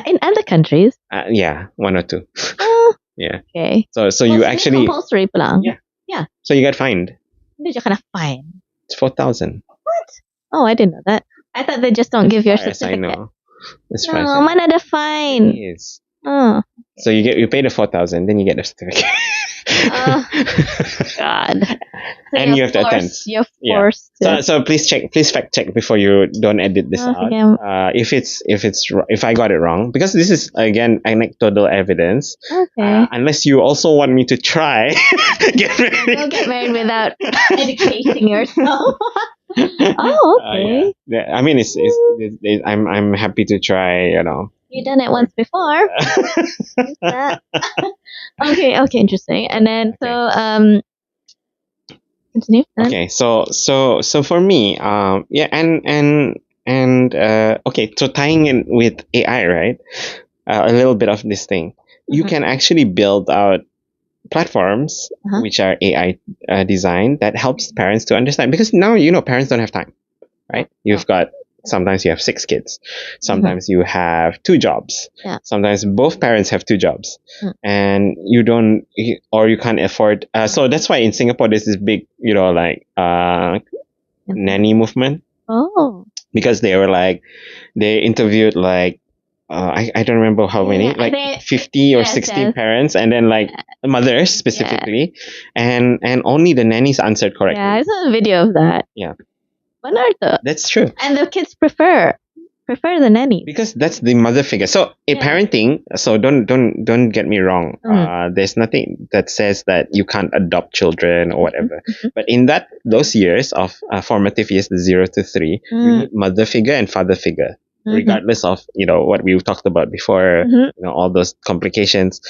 In other countries. Yeah, one or two. Oh, Yeah. okay. So you actually compulsory pelang. Yeah. Yeah. So you get fined. Hindi ka na fine. It's 4,000. What? Oh, I didn't know that. I thought they just don't give your As far as I certificate. know. As far as I No, know. mana ada fine. It is. Oh, So you pay the 4,000, then you get the certificate. Oh, God. So And you have to attend. You're Yeah. forced to. So please fact check before you don't edit this out. Okay. If I got it wrong, because this is again anecdotal evidence. Okay. Unless you also want me to try get married. Don't get married without educating yourself. Oh, okay. Yeah. I mean, I'm happy to try. You've done it once before. Okay, interesting. And then continue. Okay, so for me, yeah, and okay, so tying in with AI, right? A little bit of this thing, you can actually build out platforms which are AI designed that helps parents to understand, because now parents don't have time, right? You've got sometimes you have 6 kids, sometimes you have 2 jobs, sometimes both parents have 2 jobs, and you don't or you can't afford. So that's why in Singapore there's this big nanny movement. Oh, Because they interviewed I don't remember how many, like 50 or 60 parents, and then mothers specifically, and only the nannies answered correctly. Yeah, I saw a video of that. Yeah. Benar. That's true. And the kids prefer the nanny. Because that's the mother figure. So in parenting, so don't get me wrong. There's nothing that says that you can't adopt children or whatever. But in those years of formative years, the 0 to 3, you need mother figure and father figure. Regardless of what we've talked about before, all those complications.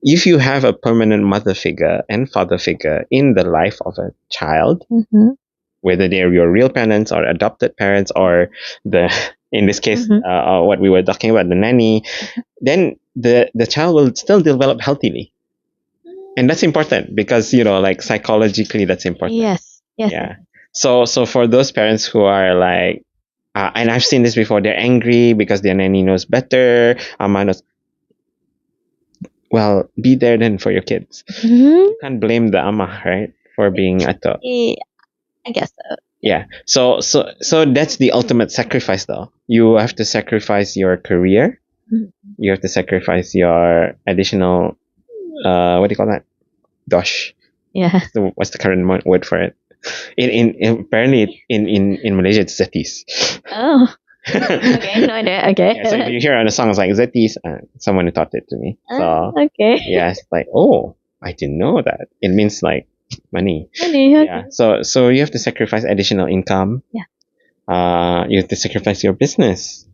If you have a permanent mother figure and father figure in the life of a child, whether they're your real parents or adopted parents or the in this case, Mhm. what we were talking about, the nanny, then the child will still develop healthily. And that's important because, like psychologically, that's important. Yes. Yes. Yeah. So for those parents who are like, and I've seen this before, they're angry because their nanny knows better. Ama knows, well, be there then for your kids. Mhm. You can't blame the ama, right, for being ato. Yeah, I guess so. Yeah. So that's the ultimate sacrifice, though. You have to sacrifice your career. Mhm. You have to sacrifice your additional, what do you call that? Dosh. Yeah. What's the current word for it? Apparently in Malaysia it's zetis. Oh. Okay. No idea. Okay. Yeah, so if you hear on the song, it's like zetis. Someone taught it to me. So Okay. yeah, it's like, oh, I didn't know that. It means like money. Funny, okay. Yeah. So you have to sacrifice additional income. Yeah. You have to sacrifice your business.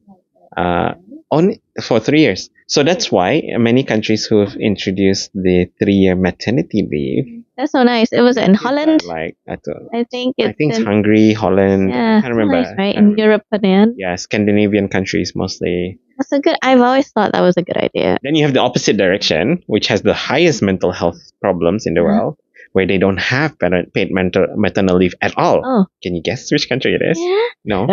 Only for 3 years. So that's why many countries who have introduced the 3-year maternity leave. That's so nice. It was in Kids are Holland. like I think I think it's in Hungary, Holland. yeah, I can't remember. nice, right? In Europe, then. Yeah, Scandinavian countries mostly. That's a good. I've always thought that was a good idea. Then you have the opposite direction, which has the highest mental health problems in the world, where they don't have paid maternal leave at all. Oh, Can you guess which country it is? yeah. No.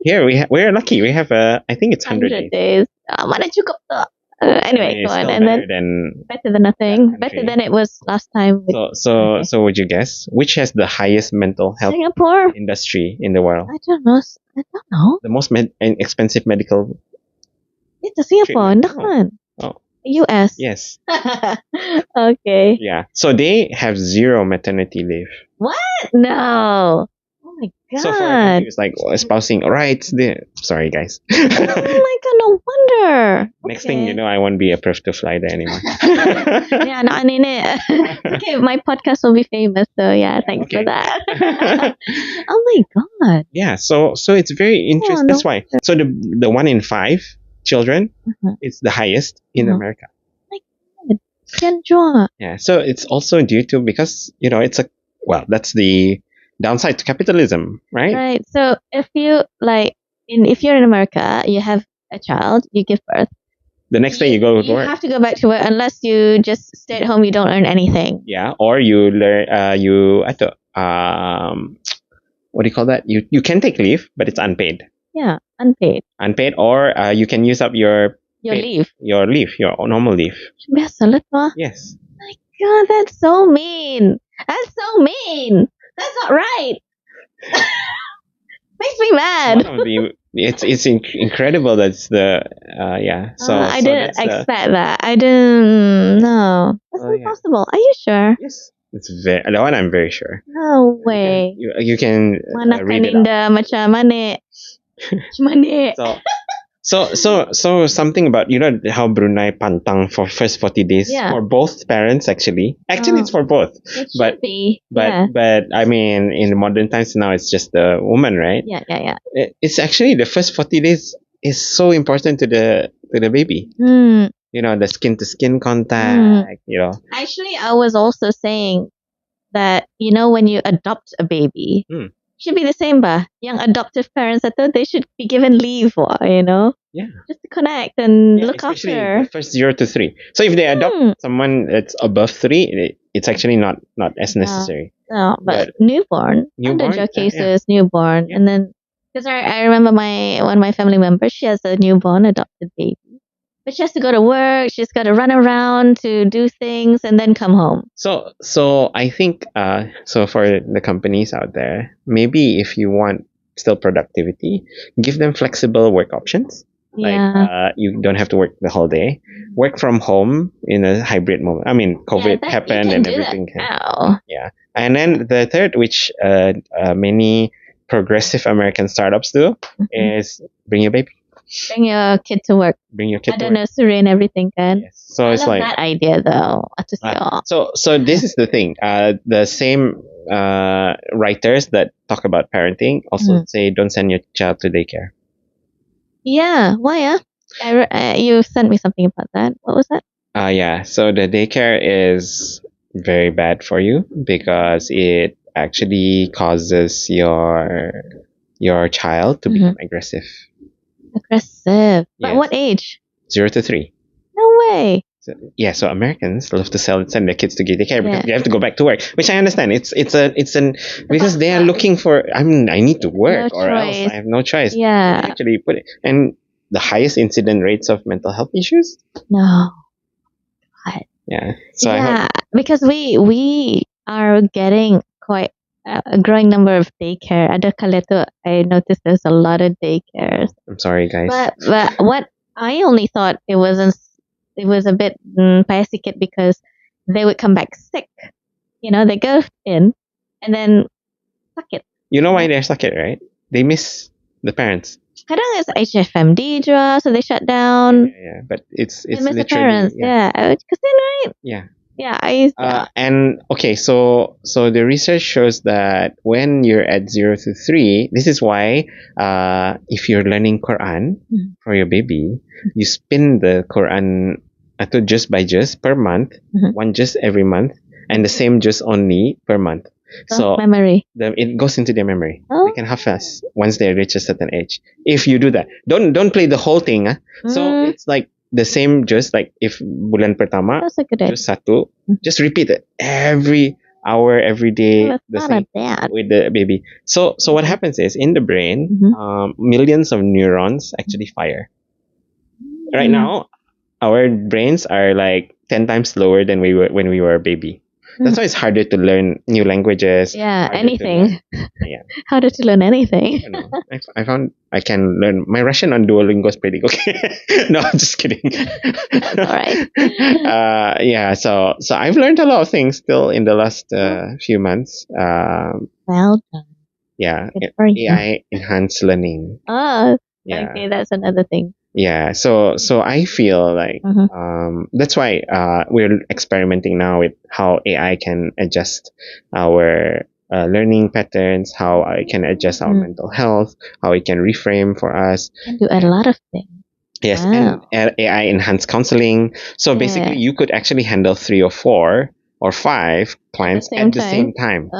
Here we're lucky. We have I think it's 100 days. days. Mana cukup tu. Anyway, go It's on. still And then better better than nothing. that country. Better than it was last time. With So would you guess which has the highest mental health Singapore. industry in the world? I don't know. I don't know. The most expensive medical. It's a Singapore, treatment. not Oh. US. Yes. Okay. Yeah. So they have zero maternity leave. No. Oh my god. So for a country, it's like espousing rights. Sorry, guys. Oh my god, no wonder. Next thing you know, I won't be approved to fly there anymore. Yeah, no, okay, my podcast will be famous, so yeah, thanks for Okay. that. Oh my god. Yeah. So it's very interesting. no That's why. So the 1 in 5 children, Mhm. it's the highest in Mhm. America. Can draw. Yeah. So it's also due to because that's the downside to capitalism, right? Right. So if you if you're in America, you have a child, you give birth. The next day you go to You work. have to go back to work unless you just stay at home. You don't earn anything. Yeah, or you learn. What do you call that? You can take leave, but it's unpaid. Yeah, unpaid. Unpaid, or you can use up your Your paid- leave. your leave, your normal leave. Biasa lah tu. Yes. God, that's so mean. That's so mean. That's not right. Makes me mad. One of it's incredible. That's the yeah. So I so didn't that's, expect that. I didn't. No, that's Oh, yeah. impossible. Are you sure? yes, it's the one I'm very sure. No way. You can Mana read it up. kaninda macam mana? Mana? So something about how Brunei pantang for first 40 days Yeah. for both parents actually. Actually, Oh. it's for both. It should But- be. But yeah. but I mean, in modern times now, it's just the woman, right? Yeah. It's actually the first 40 days is so important to the baby. Hmm. The skin to skin contact. Actually, I was also saying that when you adopt a baby, Hmm. should be the same ba? Yang adoptive parents, I thought they should be given leave, Yeah. just to connect and Yeah, look especially after. the first 0 to 3. So if they adopt Hmm. someone that's above 3, it's actually not as necessary. No, but newborn. Newborn, Under yeah. cases, newborn, Yeah. and then because I remember one of my family members, she has a newborn adopted baby, but she has to go to work. She's got to run around to do things and then come home. So I think so for the companies out there, maybe if you want still productivity, give them flexible work options. Yeah. You don't have to work the whole day. Work from home in a hybrid moment. I mean, COVID happened and everything. Wow. And then the third, which many progressive American startups do, is bring your baby, Bring your kid to work. bring your kid to Ada work. nursery and everything, kan? Yes. So I it's love like that idea though. so this is the thing. The same writers that talk about parenting also say don't send your child to daycare. Yeah. Why? You sent me something about that. What was that? Yeah. So the daycare is very bad for you because it actually causes your child to become aggressive. Aggressive. But Yes. what age? 0 to 3. No way. So Americans love to send their kids to daycare because Yeah. they have to go back to work, which I understand. It's because they are looking for. I mean, I need to work No or else choice. I have no choice. Yeah. They actually put it, and the highest incident rates of mental health issues. No. Yeah. So I hope. Because we are getting quite a growing number of daycare. Ada kala tu, I noticed there's a lot of daycares. I'm sorry, guys. But what I only thought it was a bit payah sikit because they would come back sick. You know, they go in and then suck it. You know why they're stuck it, right? They miss the parents. Kadang it's HFMD draw, so they shut down. Yeah, but it's They miss the literally parents. Yeah, because right. yeah. Yeah, And okay, so the research shows that when you're at 0 to 3, this is why if you're learning Quran for your baby, you spin the Quran atau juz by juz per month, one juz every month, and the same juz only per month. So memory. It goes into their memory. Oh. They can hafaz once they reach a certain age. If you do that, don't play the whole thing. So it's like the same, just like if bulan pertama, That's a good idea. just satu, just repeat it every hour, every day, Well, the not same bad. with the baby. So what happens is in the brain, millions of neurons actually fire. Right now, our brains are like 10 times slower than we were when we were a baby. That's why it's harder to learn new languages. Yeah, anything. Yeah. Harder to learn anything. I know. I found I can learn my Russian on Duolingo is pretty okay. No, I'm just kidding. That's all right. Yeah. So I've learned a lot of things still in the last few months. Well done. Yeah. Good for you. AI enhanced learning. Oh, Yeah. okay, that's another thing. Yeah. So I feel like that's why we're experimenting now with how AI can adjust our learning patterns, how it can adjust our mental health, how it can reframe for us. Can do a lot of things. Yes, Wow. and AI enhanced counseling. So basically, you could actually handle 3 or 4 or 5 clients at the same time.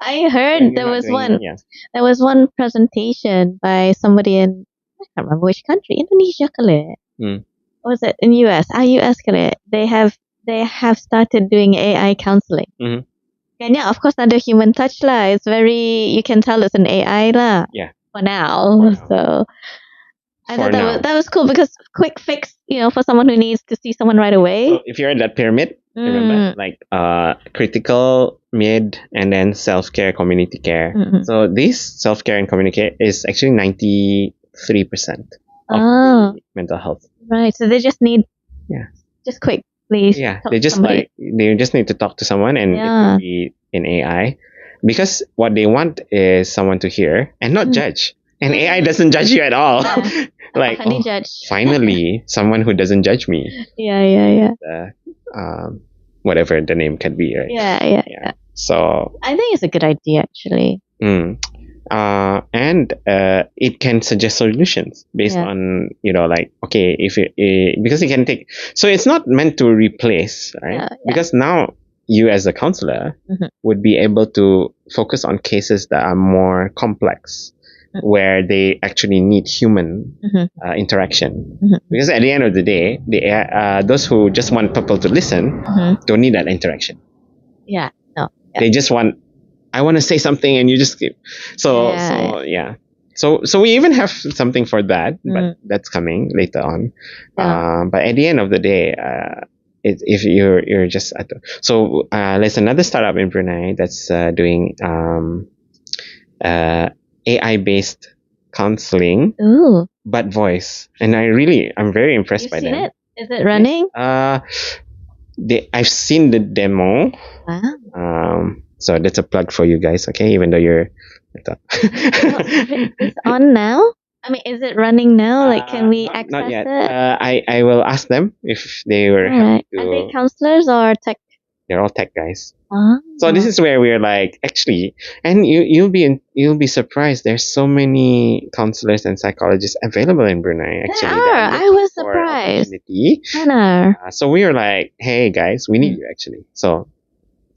I heard there was one. Yeah. There was one presentation by somebody in, I can't remember which country, Indonesia kali. Or was it in US? US kali. They have started doing AI counseling. And yeah, of course, not the human touch lah. It's very, you can tell it's an AI lah. Yeah. For now. So I thought that was cool because quick fix, for someone who needs to see someone right away. So if you're in that pyramid, remember, like critical, mid, and then self-care, community care. So this self-care and community care is actually 93% of the mental health. Right. So they just need just quick, please. Yeah. They just need to talk to someone, and it could be in AI. Because what they want is someone to hear and not judge. And AI doesn't judge you at all. Like, finally, someone who doesn't judge me. Yeah. Whatever the name can be, right? Yeah. So I think it's a good idea, actually. And it can suggest solutions based on, like, okay, because it can take. So it's not meant to replace, right? Because now you as a counselor would be able to focus on cases that are more complex, where they actually need human interaction. Because at the end of the day, those who just want people to listen don't need that interaction. Yeah, no. Yeah. They just want, I want to say something, and you just keep. So we even have something for that, but that's coming later on. But at the end of the day, if you're just there's another startup in Brunei that's doing AI-based counseling, but voice, and I'm very impressed by them. Is it running? I've seen the demo. Wow. So that's a plug for you guys, okay? Even though you're, it's on now. I mean, is it running now? Like, can we access not yet. it? I will ask them if they were happy to. Are they counselors or tech? They're all tech guys. So this is where we're like, actually, and you'll be surprised. There's so many counselors and psychologists available in Brunei. Actually, I was surprised. So we were like, hey guys, we need you actually. So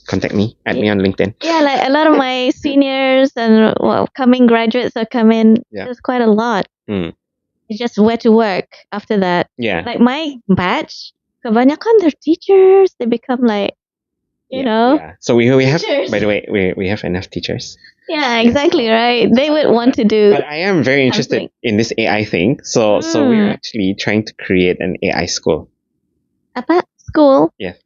contact me, add me on LinkedIn. Yeah, like a lot of my seniors and coming graduates are coming. There's quite a lot. It's just where to work after that. Yeah. Like my batch, kebanyakan they're teachers. They become like, you know. Yeah. So we have, Teachers. by the way, we have enough teachers. Yeah, exactly, right. They would want to do But I am very interested something. in this AI thing. So we're Mm. actually trying to create an AI school. Apa? School? Yeah.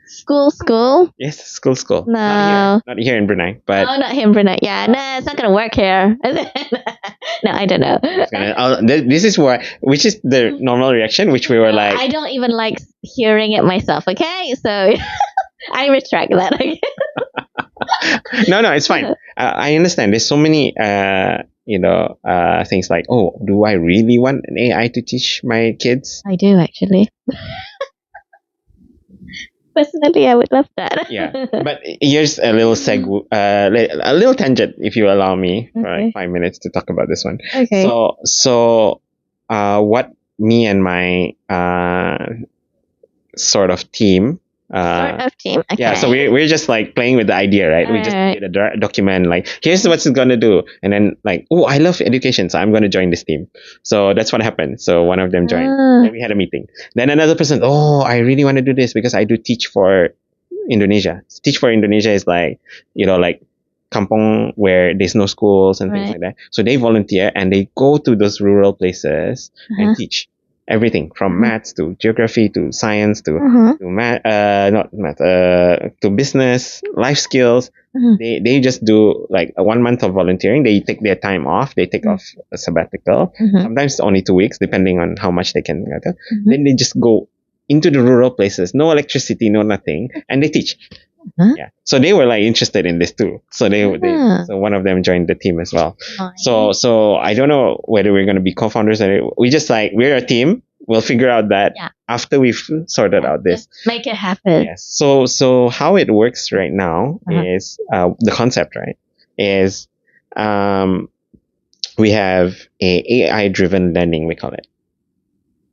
School? Yes, school. No. Not here in Brunei, but Oh, not him, Brunei. Yeah, no, it's not gonna work here. No, I don't know. this is which is the normal reaction, which we were like, I don't even like hearing it myself. Okay, so I retract that. Okay? no, it's fine. I understand. There's so many, things like, oh, do I really want an AI to teach my kids? I do actually. Personally, I would love that. Yeah, but here's a little a little tangent, if you allow me, for Okay. like 5 minutes to talk about this one. Okay. So, what me and my sort of team. Sort of team. Okay. Yeah, so we're just like playing with the idea, right? We just Alright. did a document like, here's what it's gonna do, and then like, oh, I love education, so I'm gonna join this team. So that's what happened. So one of them joined. Then we had a meeting. Then another person, oh, I really want to do this because I do teach for Indonesia. Teach for Indonesia is like, like kampong where there's no schools and things Right. like that. So they volunteer and they go to those rural places and teach everything from maths to geography to science to to business, life skills. They just do like a 1 month of volunteering. They take their time off. They take off a sabbatical. Sometimes it's only 2 weeks, depending on how much they can gather. Then they just go into the rural places, no electricity, no nothing, and they teach. Yeah. So they were like interested in this too. So so one of them joined the team as well. Nice. So I don't know whether we're going to be co-founders or we just like, we're a team. We'll figure out that after we've sorted out this. Just make it happen. Yes. So how it works right now is the concept, right? Is we have a AI driven learning, we call it,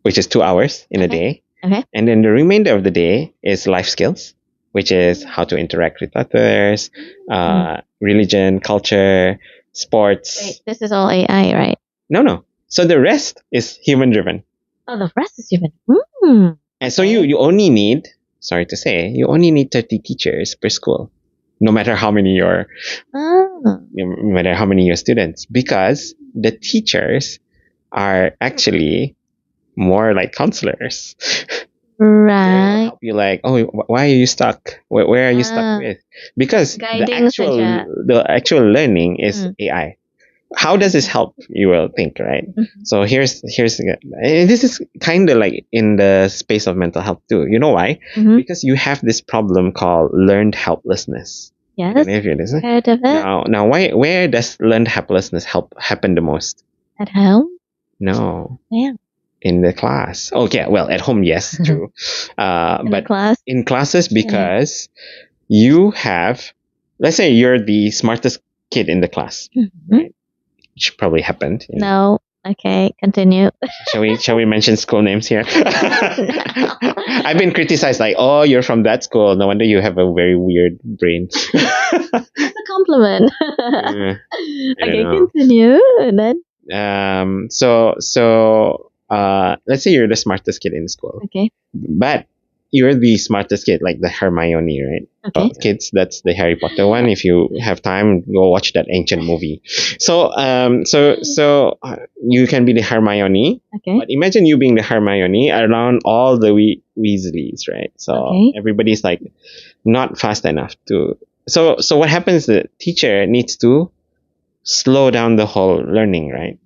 which is 2 hours in a day. Okay. And then the remainder of the day is life skills, which is how to interact with others, religion, culture, sports. Wait, this is all AI, right? No. So the rest is human driven. Oh, the rest is human. And so you only need, sorry to say, you only need 30 teachers per school, no matter how many no matter how many your students, because the teachers are actually more like counselors. Right. Help you like, oh, why are you stuck? Where are you stuck with? Because Guiding the actual learning is AI. How does this help? You will think, right? So here's this is kind of like in the space of mental health too. You know why? Because you have this problem called learned helplessness. Yes. If you listen. Heard of it? Now, where does learned helplessness happen the most? At home? No. Yeah. In the class. Okay, well, at home, yes, true. But class? in classes, because you have, let's say you're the smartest kid in the class, right? Which probably happened. No. Okay, continue. Shall we mention school names here? I've been criticized like, oh, you're from that school. No wonder you have a very weird brain. That's a compliment. Okay, continue. And then? So let's say you're the smartest kid in school. Okay. But you're the smartest kid, like the Hermione, right? Okay. Kids, that's the Harry Potter one. If you have time, go watch that ancient movie. So you can be the Hermione. Okay. But imagine you being the Hermione around all the Weasleys, right? So everybody's like not fast enough to. So what happens? The teacher needs to slow down the whole learning, right?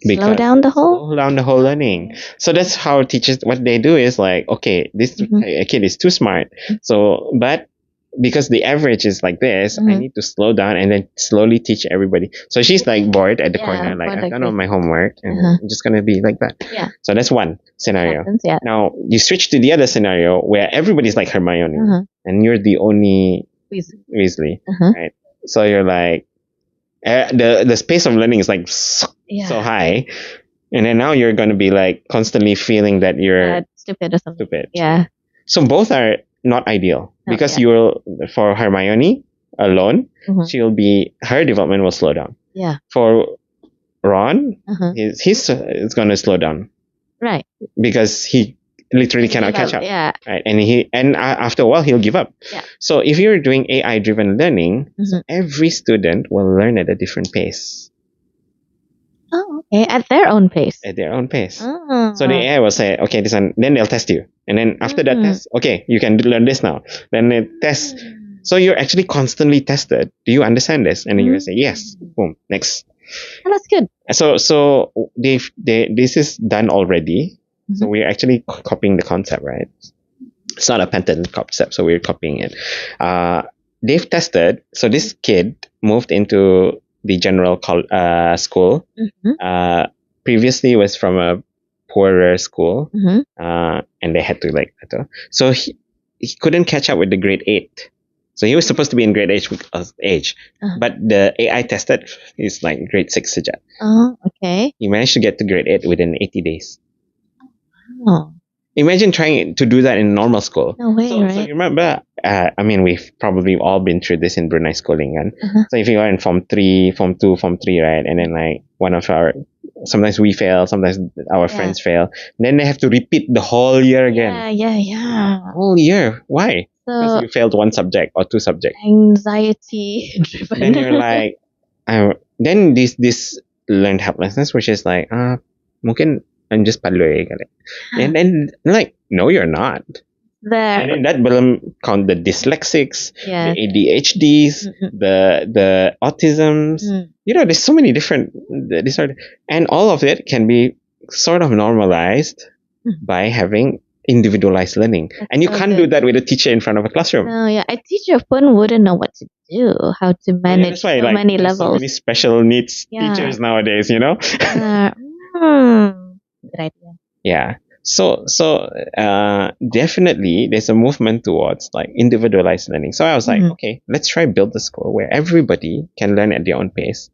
Slow down the whole learning. So that's how teachers, what they do is like, okay, this a kid is too smart. So, but because the average is like this, I need to slow down and then slowly teach everybody. So she's like bored at the corner, like, I've done all my homework and I'm just going to be like that. Yeah. So that's one scenario. Happens, yeah. Now you switch to the other scenario where everybody's like Hermione and you're the only Weasley, right? So you're like, the space of learning is like so high, and then now you're going to be like constantly feeling that you're stupid or something. Yeah. So both are not ideal because for Hermione alone, her development will slow down. Yeah. For Ron, Uh-huh. he's is going to slow down Right. because he literally cannot Give catch up, up. yeah. Right, and after a while he'll give up. Yeah. So if you're doing AI driven learning, so Mhm. every student will learn at a different pace, Oh, okay. At their own pace. at their own pace. Oh. So the AI will say, okay, this one. Then they'll test you, and then after that test, okay, you can learn this now. Then they test. So you're actually constantly tested. Do you understand this? And then you will say yes. Boom. Next. Oh, that's good. So this is done already. So Mhm. we're actually copying the concept, right? It's not a patented concept, so we're copying it. They've tested. So this kid moved into the general school. Mhm. Previously was from a poorer school, Mhm. and they had to so he couldn't catch up with the grade 8. So he was supposed to be in grade 8 Uh-huh. but the AI tested is like grade 6 saja. Oh, okay. He managed to get to grade 8 within 80 days. Oh, Imagine trying to do that in normal school. no way, So right? you remember, I mean, we've probably all been through this in Brunei schooling. And Uh-huh. so if you are in Form 3, Form 2, Form 3, right? And then like sometimes we fail, sometimes our Yeah. friends fail. Then they have to repeat the whole year again. Yeah. Whole year. Why? Because So you failed one subject or two subjects. anxiety driven. Then you're like, then this learned helplessness, which is like, mungkin I'm just padloy kali. And then like, no, you're not. And There. then that belum count the dyslexics, Yeah. the ADHDs, the autisms. You know, there's so many different disorder, and all of it can be sort of normalized by having individualized learning. That's And you so can't good. do that with a teacher in front of a classroom. No, yeah. A teacher phone wouldn't know what to do, how to Yeah, manage that's why so many there's so levels. many special needs Yeah. teachers nowadays. You know. Good idea. Yeah. So definitely there's a movement towards like individualized learning. So I was like, okay, let's try build the school where everybody can learn at their own pace,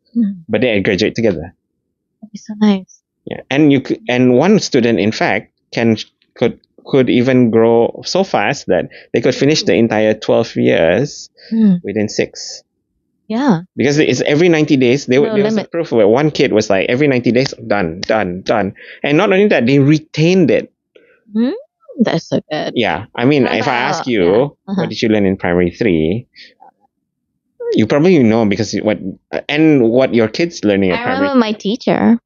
but they graduate together. That'd be so nice. Yeah, and one student in fact could even grow so fast that they could finish the entire 12 years within 6. Yeah. Because it's every 90 days. There was a limit. proof where one kid was like every 90 days, done. And not only that, they retained it. That's so good. Yeah. I mean, if I ask you, what did you learn in primary 3? You probably know because what your kids learning at I primary. remember my teacher.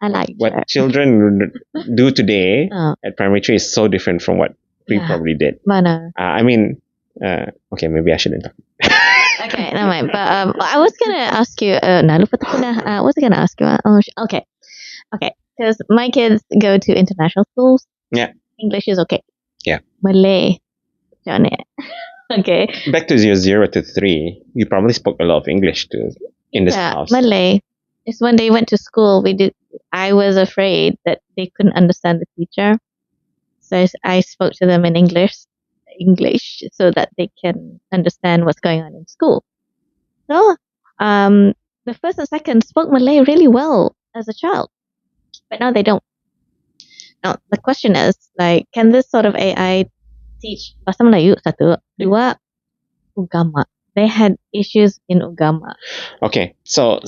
I like what children do today Oh. at primary 3 is so different from what we probably did. Mana. I mean, okay, maybe I shouldn't talk. Okay, never mind. But I was gonna ask you. Nah, lupa tu na. What was I gonna ask you? Okay. Because my kids go to international schools. Yeah. English is okay. Yeah. Malay, macam mana? Okay. Back to 0 to 3, you probably spoke a lot of English too in this house. Malay. It's when they went to school. I was afraid that they couldn't understand the teacher, so I spoke to them in English, so that they can understand what's going on in school. So, the first and second spoke Malay really well as a child, but now they don't. Now the question is, like, can this sort of AI teach bahasa Melayu? Satu, dua, ugama. They had issues in ugama. Okay, so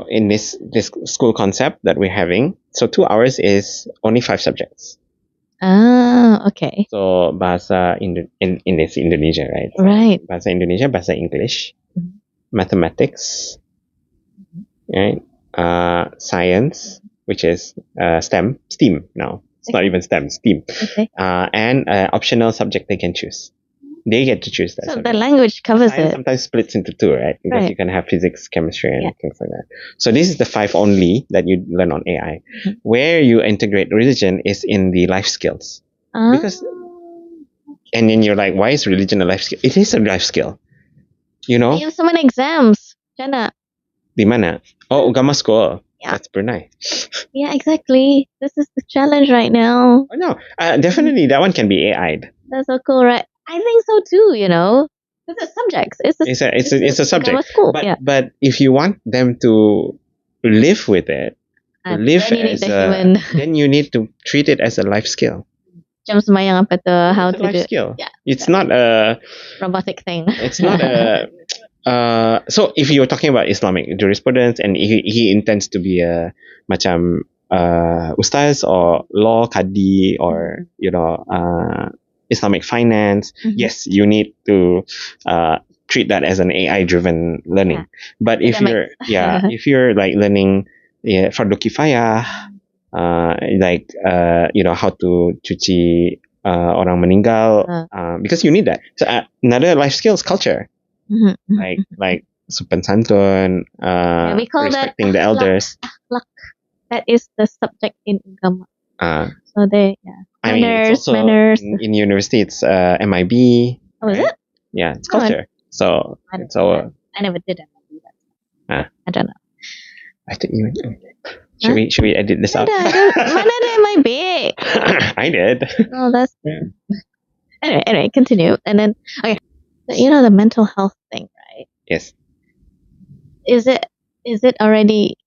in this school concept that we're having, so 2 hours is only 5 subjects. Okay. So bahasa in this Indonesia, right? Right. Bahasa Indonesia, bahasa English, mathematics, right? Science, which is STEM now. It's not even STEM, STEAM. Okay. And optional subject they can choose. They get to choose that. So subject. the language covers Science it. sometimes splits into 2, right? Because Right. you can have physics, chemistry, and things like that. So this is the 5 only that you learn on AI. Where you integrate religion is in the life skills. Because, and then you're like, why is religion a life skill? It is a life skill. You know? They have so many exams. Jana. Di mana? Oh, Ugama School. Yeah. That's Brunei. Yeah, exactly. This is the challenge right now. Oh, no. Definitely that one can be AI'd. That's so cool, right? I think so too, you know. Because it's subjects. It's a subject. School. But if you want them to live with it, then then you need to treat it as a life skill. Jam semayang apa tu, how It's a to life do. skill. Yeah. It's not a Robotic thing. It's not a So if you're talking about Islamic jurisprudence and he intends to be a macam ustaz or law kadi or Islamic finance, yes, you need to treat that as an AI driven learning. But if you're if you're like learning fardu kifayah, like how to cuci orang meninggal, because you need that. So another life skill is culture, like sopan santun, we call respecting that the elders. akhlak. That is the subject in agama. So I mean, it's also manners. in university. It's MIB. Oh, is right? it? Yeah, it's culture. So it's our. I never did MIB. I don't know. I think you. Should we edit this out? Mana ada MIB? I did. Oh, that's anyway. Continue, and then okay. So, the mental health thing, right? Yes. Is it already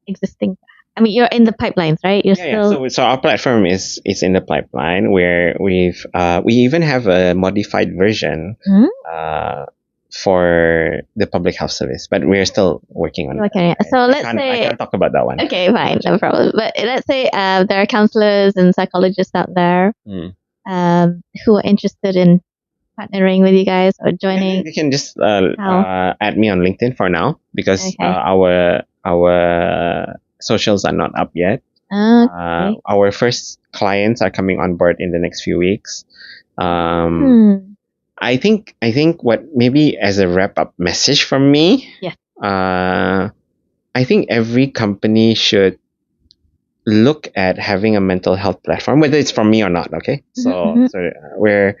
existing? I mean, you're in the pipelines, right? You're still. So our platform is in the pipeline where we even have a modified version for the public health service, but we're still working on it. Okay, so let's say I can't talk about that one. Okay, fine, no problem. But let's say there are counselors and psychologists out there who are interested in partnering with you guys or joining. You can just add me on LinkedIn for now because our socials are not up yet. Okay. Our first clients are coming on board in the next few weeks. I think what maybe as a wrap up message from me. Yeah. I think every company should look at having a mental health platform, whether it's from me or not. Okay, so we're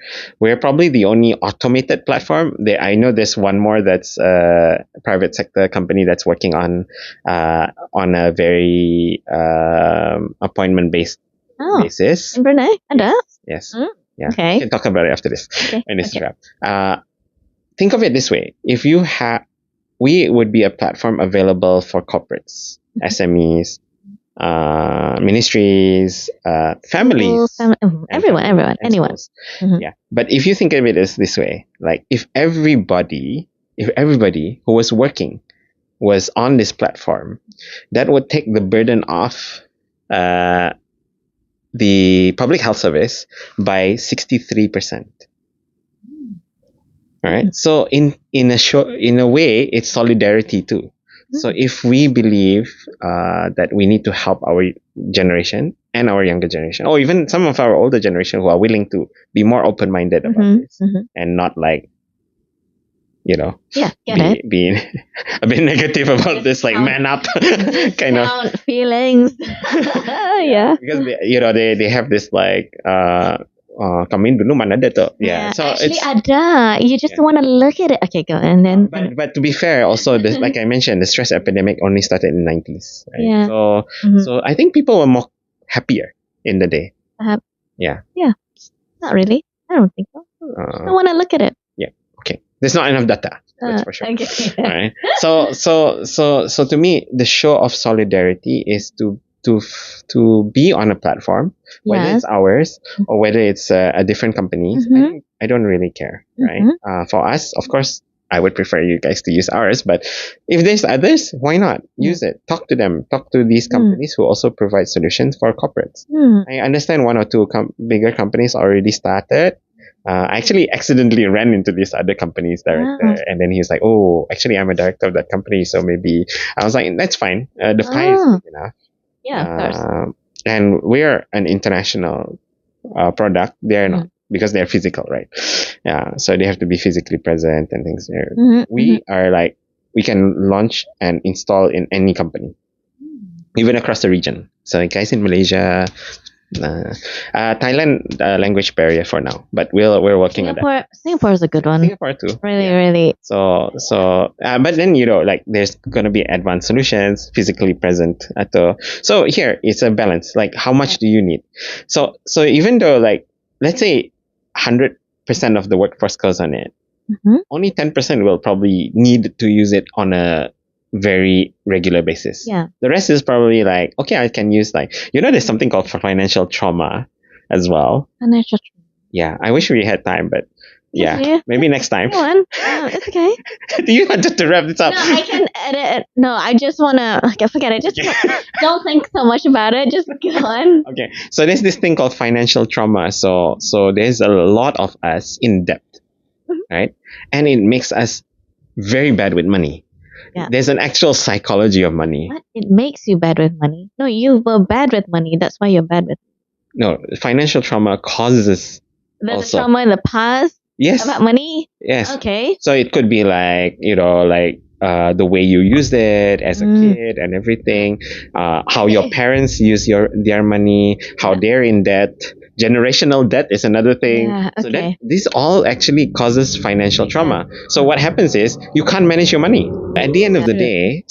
probably the only automated platform. I know there's one more that's a private sector company that's working on a very appointment based basis in Brunei. Yes. Yeah. Okay. We can talk about it after this. Okay. And this wrap. Think of it this way: if you we would be a platform available for corporates, SMEs, ministries, families, everyone, anyone. Yeah. But if you think of it as this way, like if everybody who was working was on this platform, that would take the burden off the public health service by 63%. All right. So in a way, it's solidarity too. So if we believe that we need to help our generation and our younger generation, or even some of our older generation who are willing to be more open-minded about this and not like, be a bit negative about this, like man up kind of feelings. Yeah. Because they have this like kami dulu mana ada tu. Yeah. So actually ada. You just want to look at it. Okay, go and then. But to be fair, also like I mentioned, the stress epidemic only started in the 90s. Right? Yeah. So I think people were more happier in the day. Yeah. Yeah. Not really. I don't think so. I want to look at it. Yeah. Okay. There's not enough data. That's for sure. Okay. All right. So to me, the show of solidarity is to be on a platform, whether it's ours or whether it's a different company. I don't really care, right? For us, of course, I would prefer you guys to use ours, but if there's others, why not use it? Talk to them. Talk to these companies who also provide solutions for corporates. I understand one or two bigger companies already started. I actually accidentally ran into this other company's director, and then he's like, "Oh, actually, I'm a director of that company, so maybe." I was like, "That's fine. The pie is big enough." Yeah, of course. And we're an international product. They're not, because they're physical, right? Yeah, so they have to be physically present and things. We are like, we can launch and install in any company, even across the region. So guys in Malaysia, Thailand, language barrier for now, but we're working on that. Singapore is a good one. Singapore too. Really. So, but then like there's gonna be advanced solutions, physically present So here it's a balance. Like how much do you need? So even though like let's say 100% of the workforce goes on it, only 10% will probably need to use it on a very regular basis. Yeah. The rest is probably like, okay, I can use like, there's something called financial trauma as well. Financial trauma. Yeah. I wish we had time, but Yeah, Okay. maybe next time. Go on. It's okay. Do you want to wrap this up? No, I can edit it. No, I just wanna. Okay, forget it. Just Okay. don't think so much about it. Just go on. Okay, so there's this thing called financial trauma. So there's a lot of us in debt, Mhm. right? And it makes us very bad with money. Yeah. There's an actual psychology of money. What? It makes you bad with money? No, you were bad with money. That's why you're bad with. No, financial trauma causes There's also. a trauma in the past Yes. about money. Yes. Okay. So it could be like, the way you used it as a kid and everything, how your Okay. parents use their money, how they're in debt. Generational debt is another thing. Yeah. So that Okay. this all actually causes financial trauma. So what happens is you can't manage your money. At the end of the day,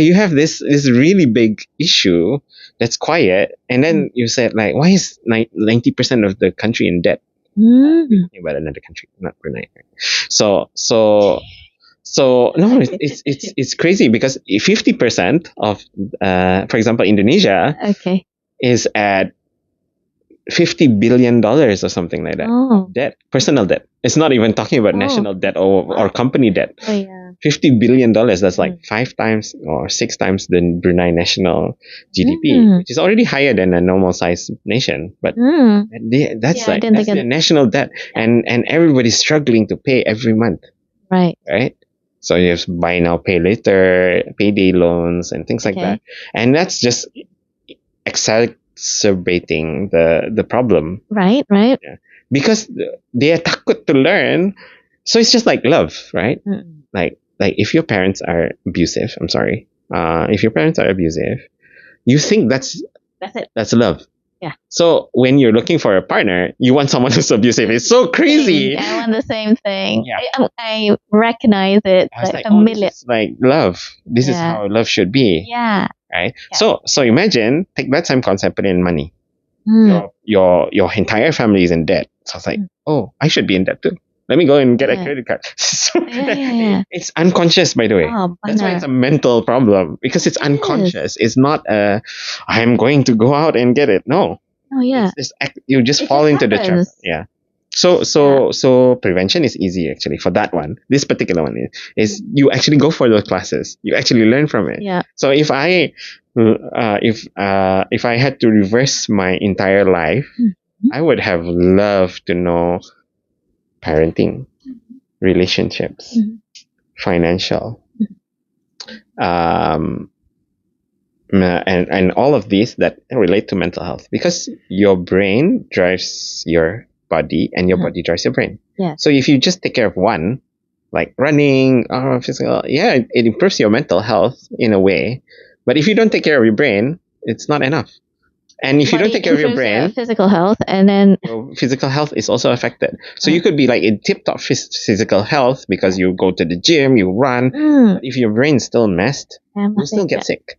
you have this really big issue that's quiet, and then you said like, why is 90% of the country in debt? Talking about another country, not Brunei. So no, it's crazy because 50% of, for example, Indonesia Okay. is at $50 billion or something like that. Oh. Debt, personal debt. It's not even talking about Oh. national debt or company debt. Oh yeah. $50 billion. That's like 5 times or 6 times the Brunei national GDP, which is already higher than a normal sized nation. But that's Yeah, I didn't that's think the of national debt, and everybody's struggling to pay every month, right. right? So you have buy now, pay later, payday loans, and things like Okay. that, and that's just exacerbating the problem. Right. Right. Yeah. Because they are takut to learn. So it's just like love, right? Like if your parents are abusive, I'm sorry. If your parents are abusive, you think that's it. that's love. Yeah. So when you're looking for a partner, you want someone who's abusive. It's so crazy. I want the same thing. Yeah. I recognize it I was like like, a oh, million. this is like love. This is Yeah. how love should be. Yeah. Right. Yeah. So imagine, take that same concept, put it in money. Your entire family is in debt. So I was like, oh, I should be in debt too. Let me go and get a credit card. So it's unconscious, by the way. Oh, That's why it's a mental problem, because it's unconscious. It's not I'm going to go out and get it. No. Oh yeah. You just fall into the trap. happens. Yeah. So prevention is easy actually for that one. This particular one is you actually go for those classes. You actually learn from it. Yeah. So if I had to reverse my entire life, I would have loved to know parenting, relationships, financial, and all of these that relate to mental health, because your brain drives your body and your body drives your brain. Yeah. So if you just take care of one, like running or physical, it improves your mental health in a way. But if you don't take care of your brain, it's not enough. And if you don't take care of your brain, physical health, and then your physical health is also affected. So you could be like in tip-top physical health because you go to the gym, you run. But if your brain's still messed, you'll still get sick.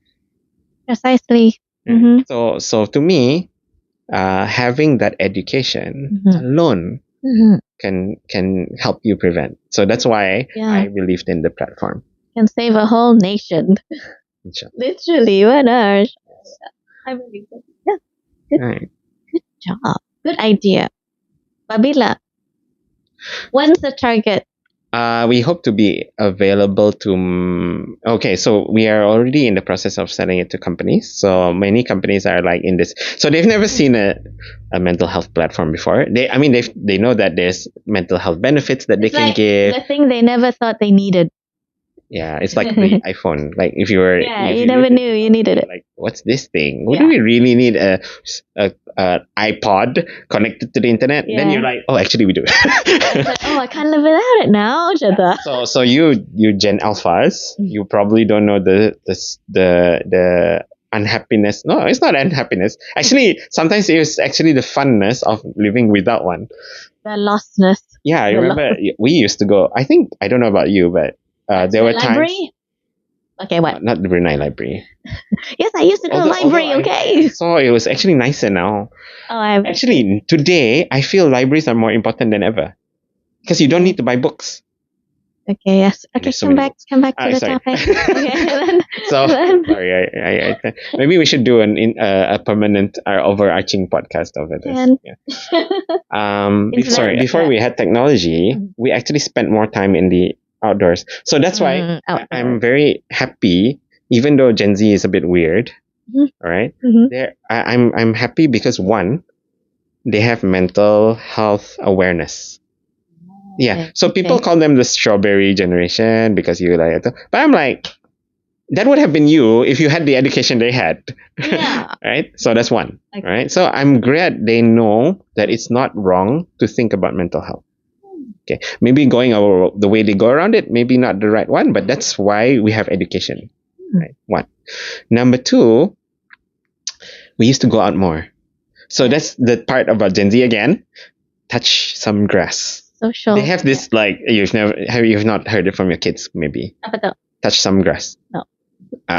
Precisely. So to me, having that education alone can help you prevent. So that's why I believed in the platform. Can save a whole nation. Literally, what are? I believe so. Yeah. Good job. Good idea. Babila, when's the target? We hope to be available to. Okay, so we are already in the process of selling it to companies. So many companies are like in this. So they've never seen a mental health platform before. They know that there's mental health benefits that they can give. The thing they never thought they needed. Yeah, it's like the iPhone. Like if you were, you never knew you needed it. Like, what's this thing? What do we really need a iPod connected to the internet? Then you're like, oh, actually we do. I can't live without it now. So you Gen Alphas, you probably don't know the unhappiness. No, it's not unhappiness. Actually, sometimes it's actually the funness of living without one. The lostness. Yeah, I remember we used to go. I don't know about you, but there were times. Okay, what? Not the Brunei library. Yes, I used to go to the library. Okay. So it was actually nicer now. Actually, today I feel libraries are more important than ever, because you don't need to buy books. Okay, yes. And Okay, there's so come many back, books. come back to the Sorry. topic. Okay, then, So then sorry, maybe we should do a permanent overarching podcast over this. can. Yeah. Internet. Before we had technology, Mhm. we actually spent more time in the outdoors. So that's why I'm Outdoors. very happy, even though Gen Z is a bit weird. Mhm. All right, Mhm. I'm happy because one, they have mental health awareness. Yeah. So people Okay. call them the strawberry generation because you like it. But I'm like, that would have been you if you had the education they had. Yeah. Right? So that's one. Okay. Right? So I'm glad they know that it's not wrong to think about mental health. Okay. Maybe the way they go around it, maybe not the right one, but that's why we have education. Right? One. Number two, we used to go out more. So that's the part about Gen Z again. Touch some grass. Social. They have this like you've not heard it from your kids maybe. Apa tu? Touch some grass. No.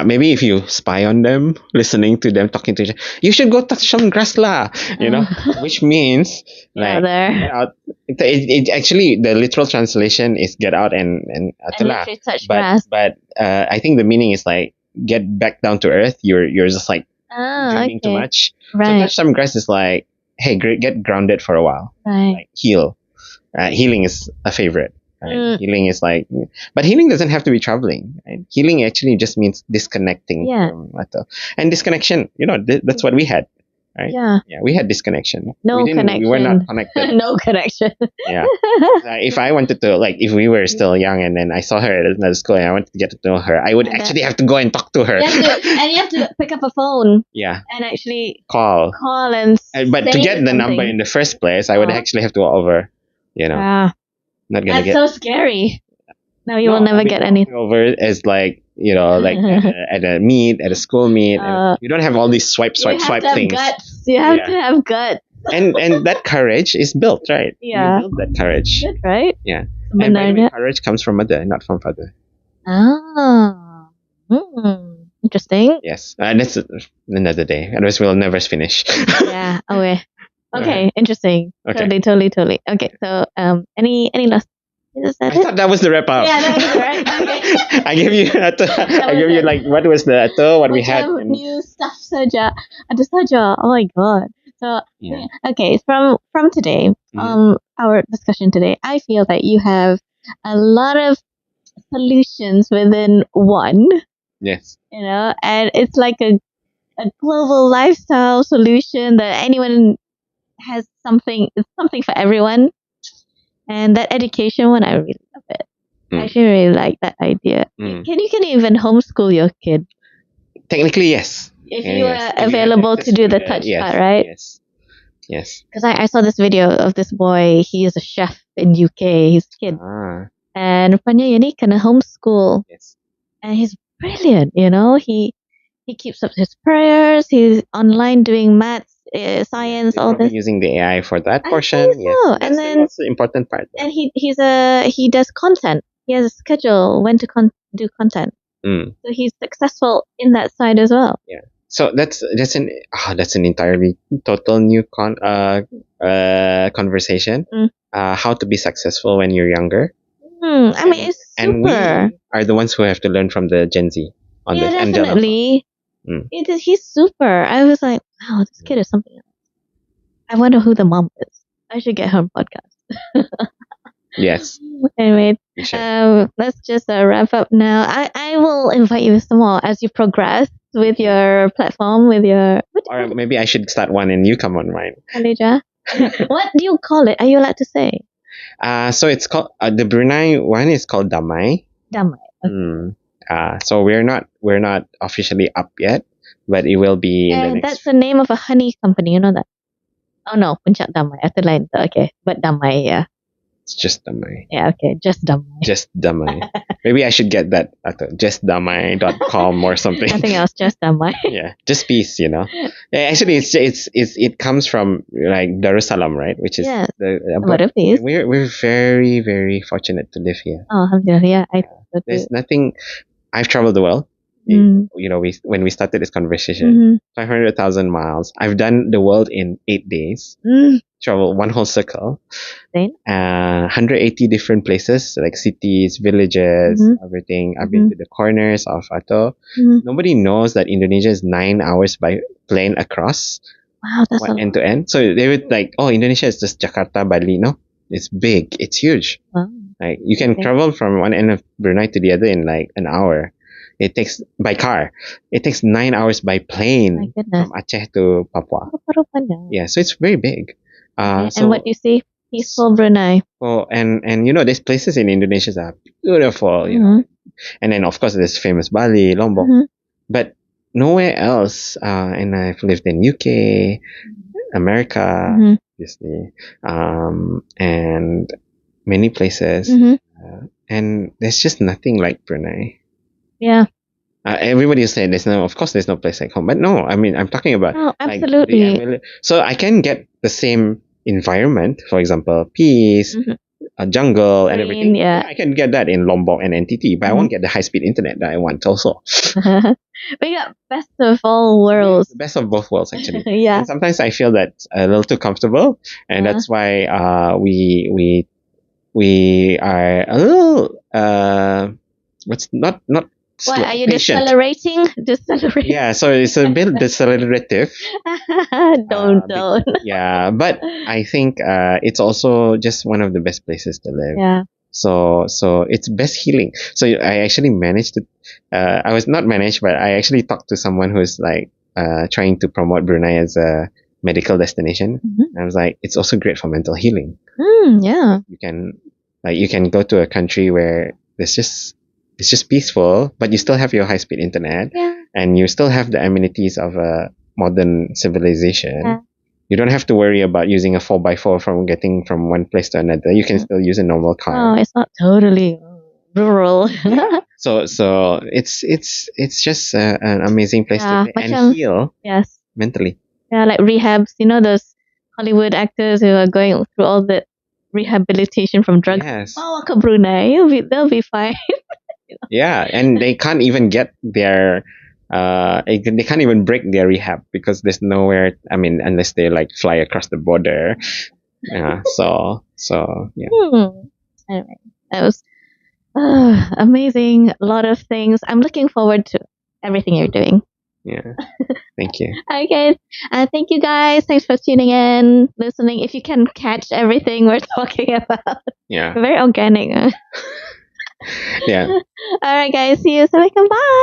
Maybe if you spy on them, listening to them talking to each other, you should go touch some grass lah. Which means like there. get out. It actually the literal translation is get out and And lah. literally touch But grass. I think the meaning is like get back down to earth. You're just like dreaming too Okay. much. So Right. touch some grass is like, hey, get grounded for a while. Right. Like heal. Healing is a favorite. Right? Mm. Healing is like, but healing doesn't have to be traveling. Right? Healing actually just means disconnecting. Yeah. From matter. And disconnection, that's what we had. Right? Yeah. Yeah, we had disconnection. No We connection. were not connected. No connection. Yeah. If I wanted to, like, if we were still young and then I saw her at another school and I wanted to get to know her, I would actually have to go and talk to her. You have to pick up a phone Yeah. and actually Call. and But to say get the something. number in the first place, I would actually have to go over. Not gonna That's get. so scary. No, you will never get anything. Over as like like at a meet, at a school meet. And you don't have all these swipe You have to have things. guts. You have to have guts. And that courage is built, right? Yeah. You build that courage. Good, right? Yeah. And by the way, courage comes from mother, not from father. Ah. Interesting. Yes. That's another day. Otherwise, we'll never finish. Yeah. Okay. Interesting. Okay. Totally. Okay. So, any last? Is that I thought that was the wrap up. Yeah, that was it, right? Okay. I gave you like what was the what we had. New stuff saja. Ada saja. Oh my god. So okay, from today, our discussion today, I feel that you have a lot of solutions within one. Yes. And it's like a global lifestyle solution that anyone has something. It's something for everyone. And that education one, I really love it. I actually really like that idea. Can you even homeschool your kid? Technically, yes. If you are available to do the touch part, right? Yes. Because I saw this video of this boy. He is a chef in UK. He's a kid. And rupanya ni kena homeschool. Yes. And he's brilliant, He keeps up his prayers. He's online doing maths, science, all this. Using the AI for that portion. I think so. And then that's the important part. And he does content. He has a schedule when to do content. So he's successful in that side as well. Yeah. So that's an entirely total new conversation. How to be successful when you're younger. I mean, it's super. And we are the ones who have to learn from the Gen Z on this. Definitely. He's super. I was like, wow, this kid is something else. I wonder who the mom is. I should get her on podcast. Yes. Anyway, let's just wrap up now. I will invite you some more as you progress with your platform, with your... Or maybe I should start one and you come on mine. Kalija. What do you call it? Are you allowed to say? So it's called, the Brunei one is called Damai. Damai. Okay. So we're not officially up yet, but it will be in the next... That's the name of a honey company, you know that? Oh no, Puncak Damai. Atau lain. Okay, but Damai, yeah. It's just Damai. Yeah, okay, just Damai. Just Damai. Maybe I should get that at justdamai.com or something. Nothing else, just Damai. Yeah, just peace, Actually, it comes from like Darussalam, right? Which is what of these? We're very, very fortunate to live here. Oh, alhamdulillah. Yeah, there's nothing. I've traveled the world. Mm. We when we started this conversation, Mm-hmm. 500,000 miles. I've done the world in 8 days. Mm. Travel one whole circle. Then? 180 different places like cities, villages, Mm-hmm. everything. I've been Mm-hmm. to the corners of Ato. Mm-hmm. Nobody knows that Indonesia is 9 hours by plane across, Wow, that's a end lot. to end. So they would like, oh, Indonesia is just Jakarta, Bali. No, it's big. It's huge. Wow. Like you can Okay. travel from one end of Brunei to the other in like an hour. It takes by car. It takes 9 hours by My plane goodness. from Aceh to Papua. Rupa-rupanya. Yeah, so it's very big. Okay. And what So do you see? Peaceful Brunei. oh, and there's places in Indonesia that are beautiful. Mm-hmm. And then of course there's famous Bali, Lombok, Mm-hmm. but nowhere else. And I've lived in UK, America, Mm-hmm. obviously, and many places. Mm-hmm. And there's just nothing like Brunei. Yeah. Everybody is saying of course there's no place like home, but no, I mean I'm talking about Oh, like absolutely. so I can get the same environment, for example, peace, Mm-hmm. a jungle and Green, everything. yeah. Yeah, I can get that in Lombok and NTT, but I Mm-hmm. won't get the high speed internet that I want also. We got best of all Yeah, worlds. the best of both worlds actually. Yeah. And sometimes I feel that a little too comfortable, and that's why we are a little what's not What, are you patient. decelerating? Decelerating. Yeah, so it's a bit decelerative. Don't. Yeah, but I think it's also just one of the best places to live. Yeah. So it's best healing. So I actually managed to. I was not managed, but I actually talked to someone who's like trying to promote Brunei as a medical destination. Mm-hmm. I was like, it's also great for mental healing. Yeah. You can go to a country where it's just peaceful, but you still have your high speed internet, Yeah. and you still have the amenities of a modern civilization. Yeah. You don't have to worry about using a 4x4 from getting from one place to another. You can still use a normal Oh, car. it's not totally rural. So it's just an amazing place Yeah, to and macam heal yes. mentally. Yeah, like rehabs. You know those Hollywood actors who are going through all the rehabilitation from drugs. Yes. Oh, ke Brunei, they'll be fine. Yeah, and they can't even get their they can't even break their rehab because there's nowhere. I mean, unless they like fly across the border. Yeah. So yeah. Anyway, that was amazing. A lot of things. I'm looking forward to everything you're doing. Yeah. Thank you. Okay. Thank you guys. Thanks for tuning in, listening. If you can catch everything we're talking about, Yeah. very organic. Yeah. All right, guys. See you. Assalamualaikum. Bye.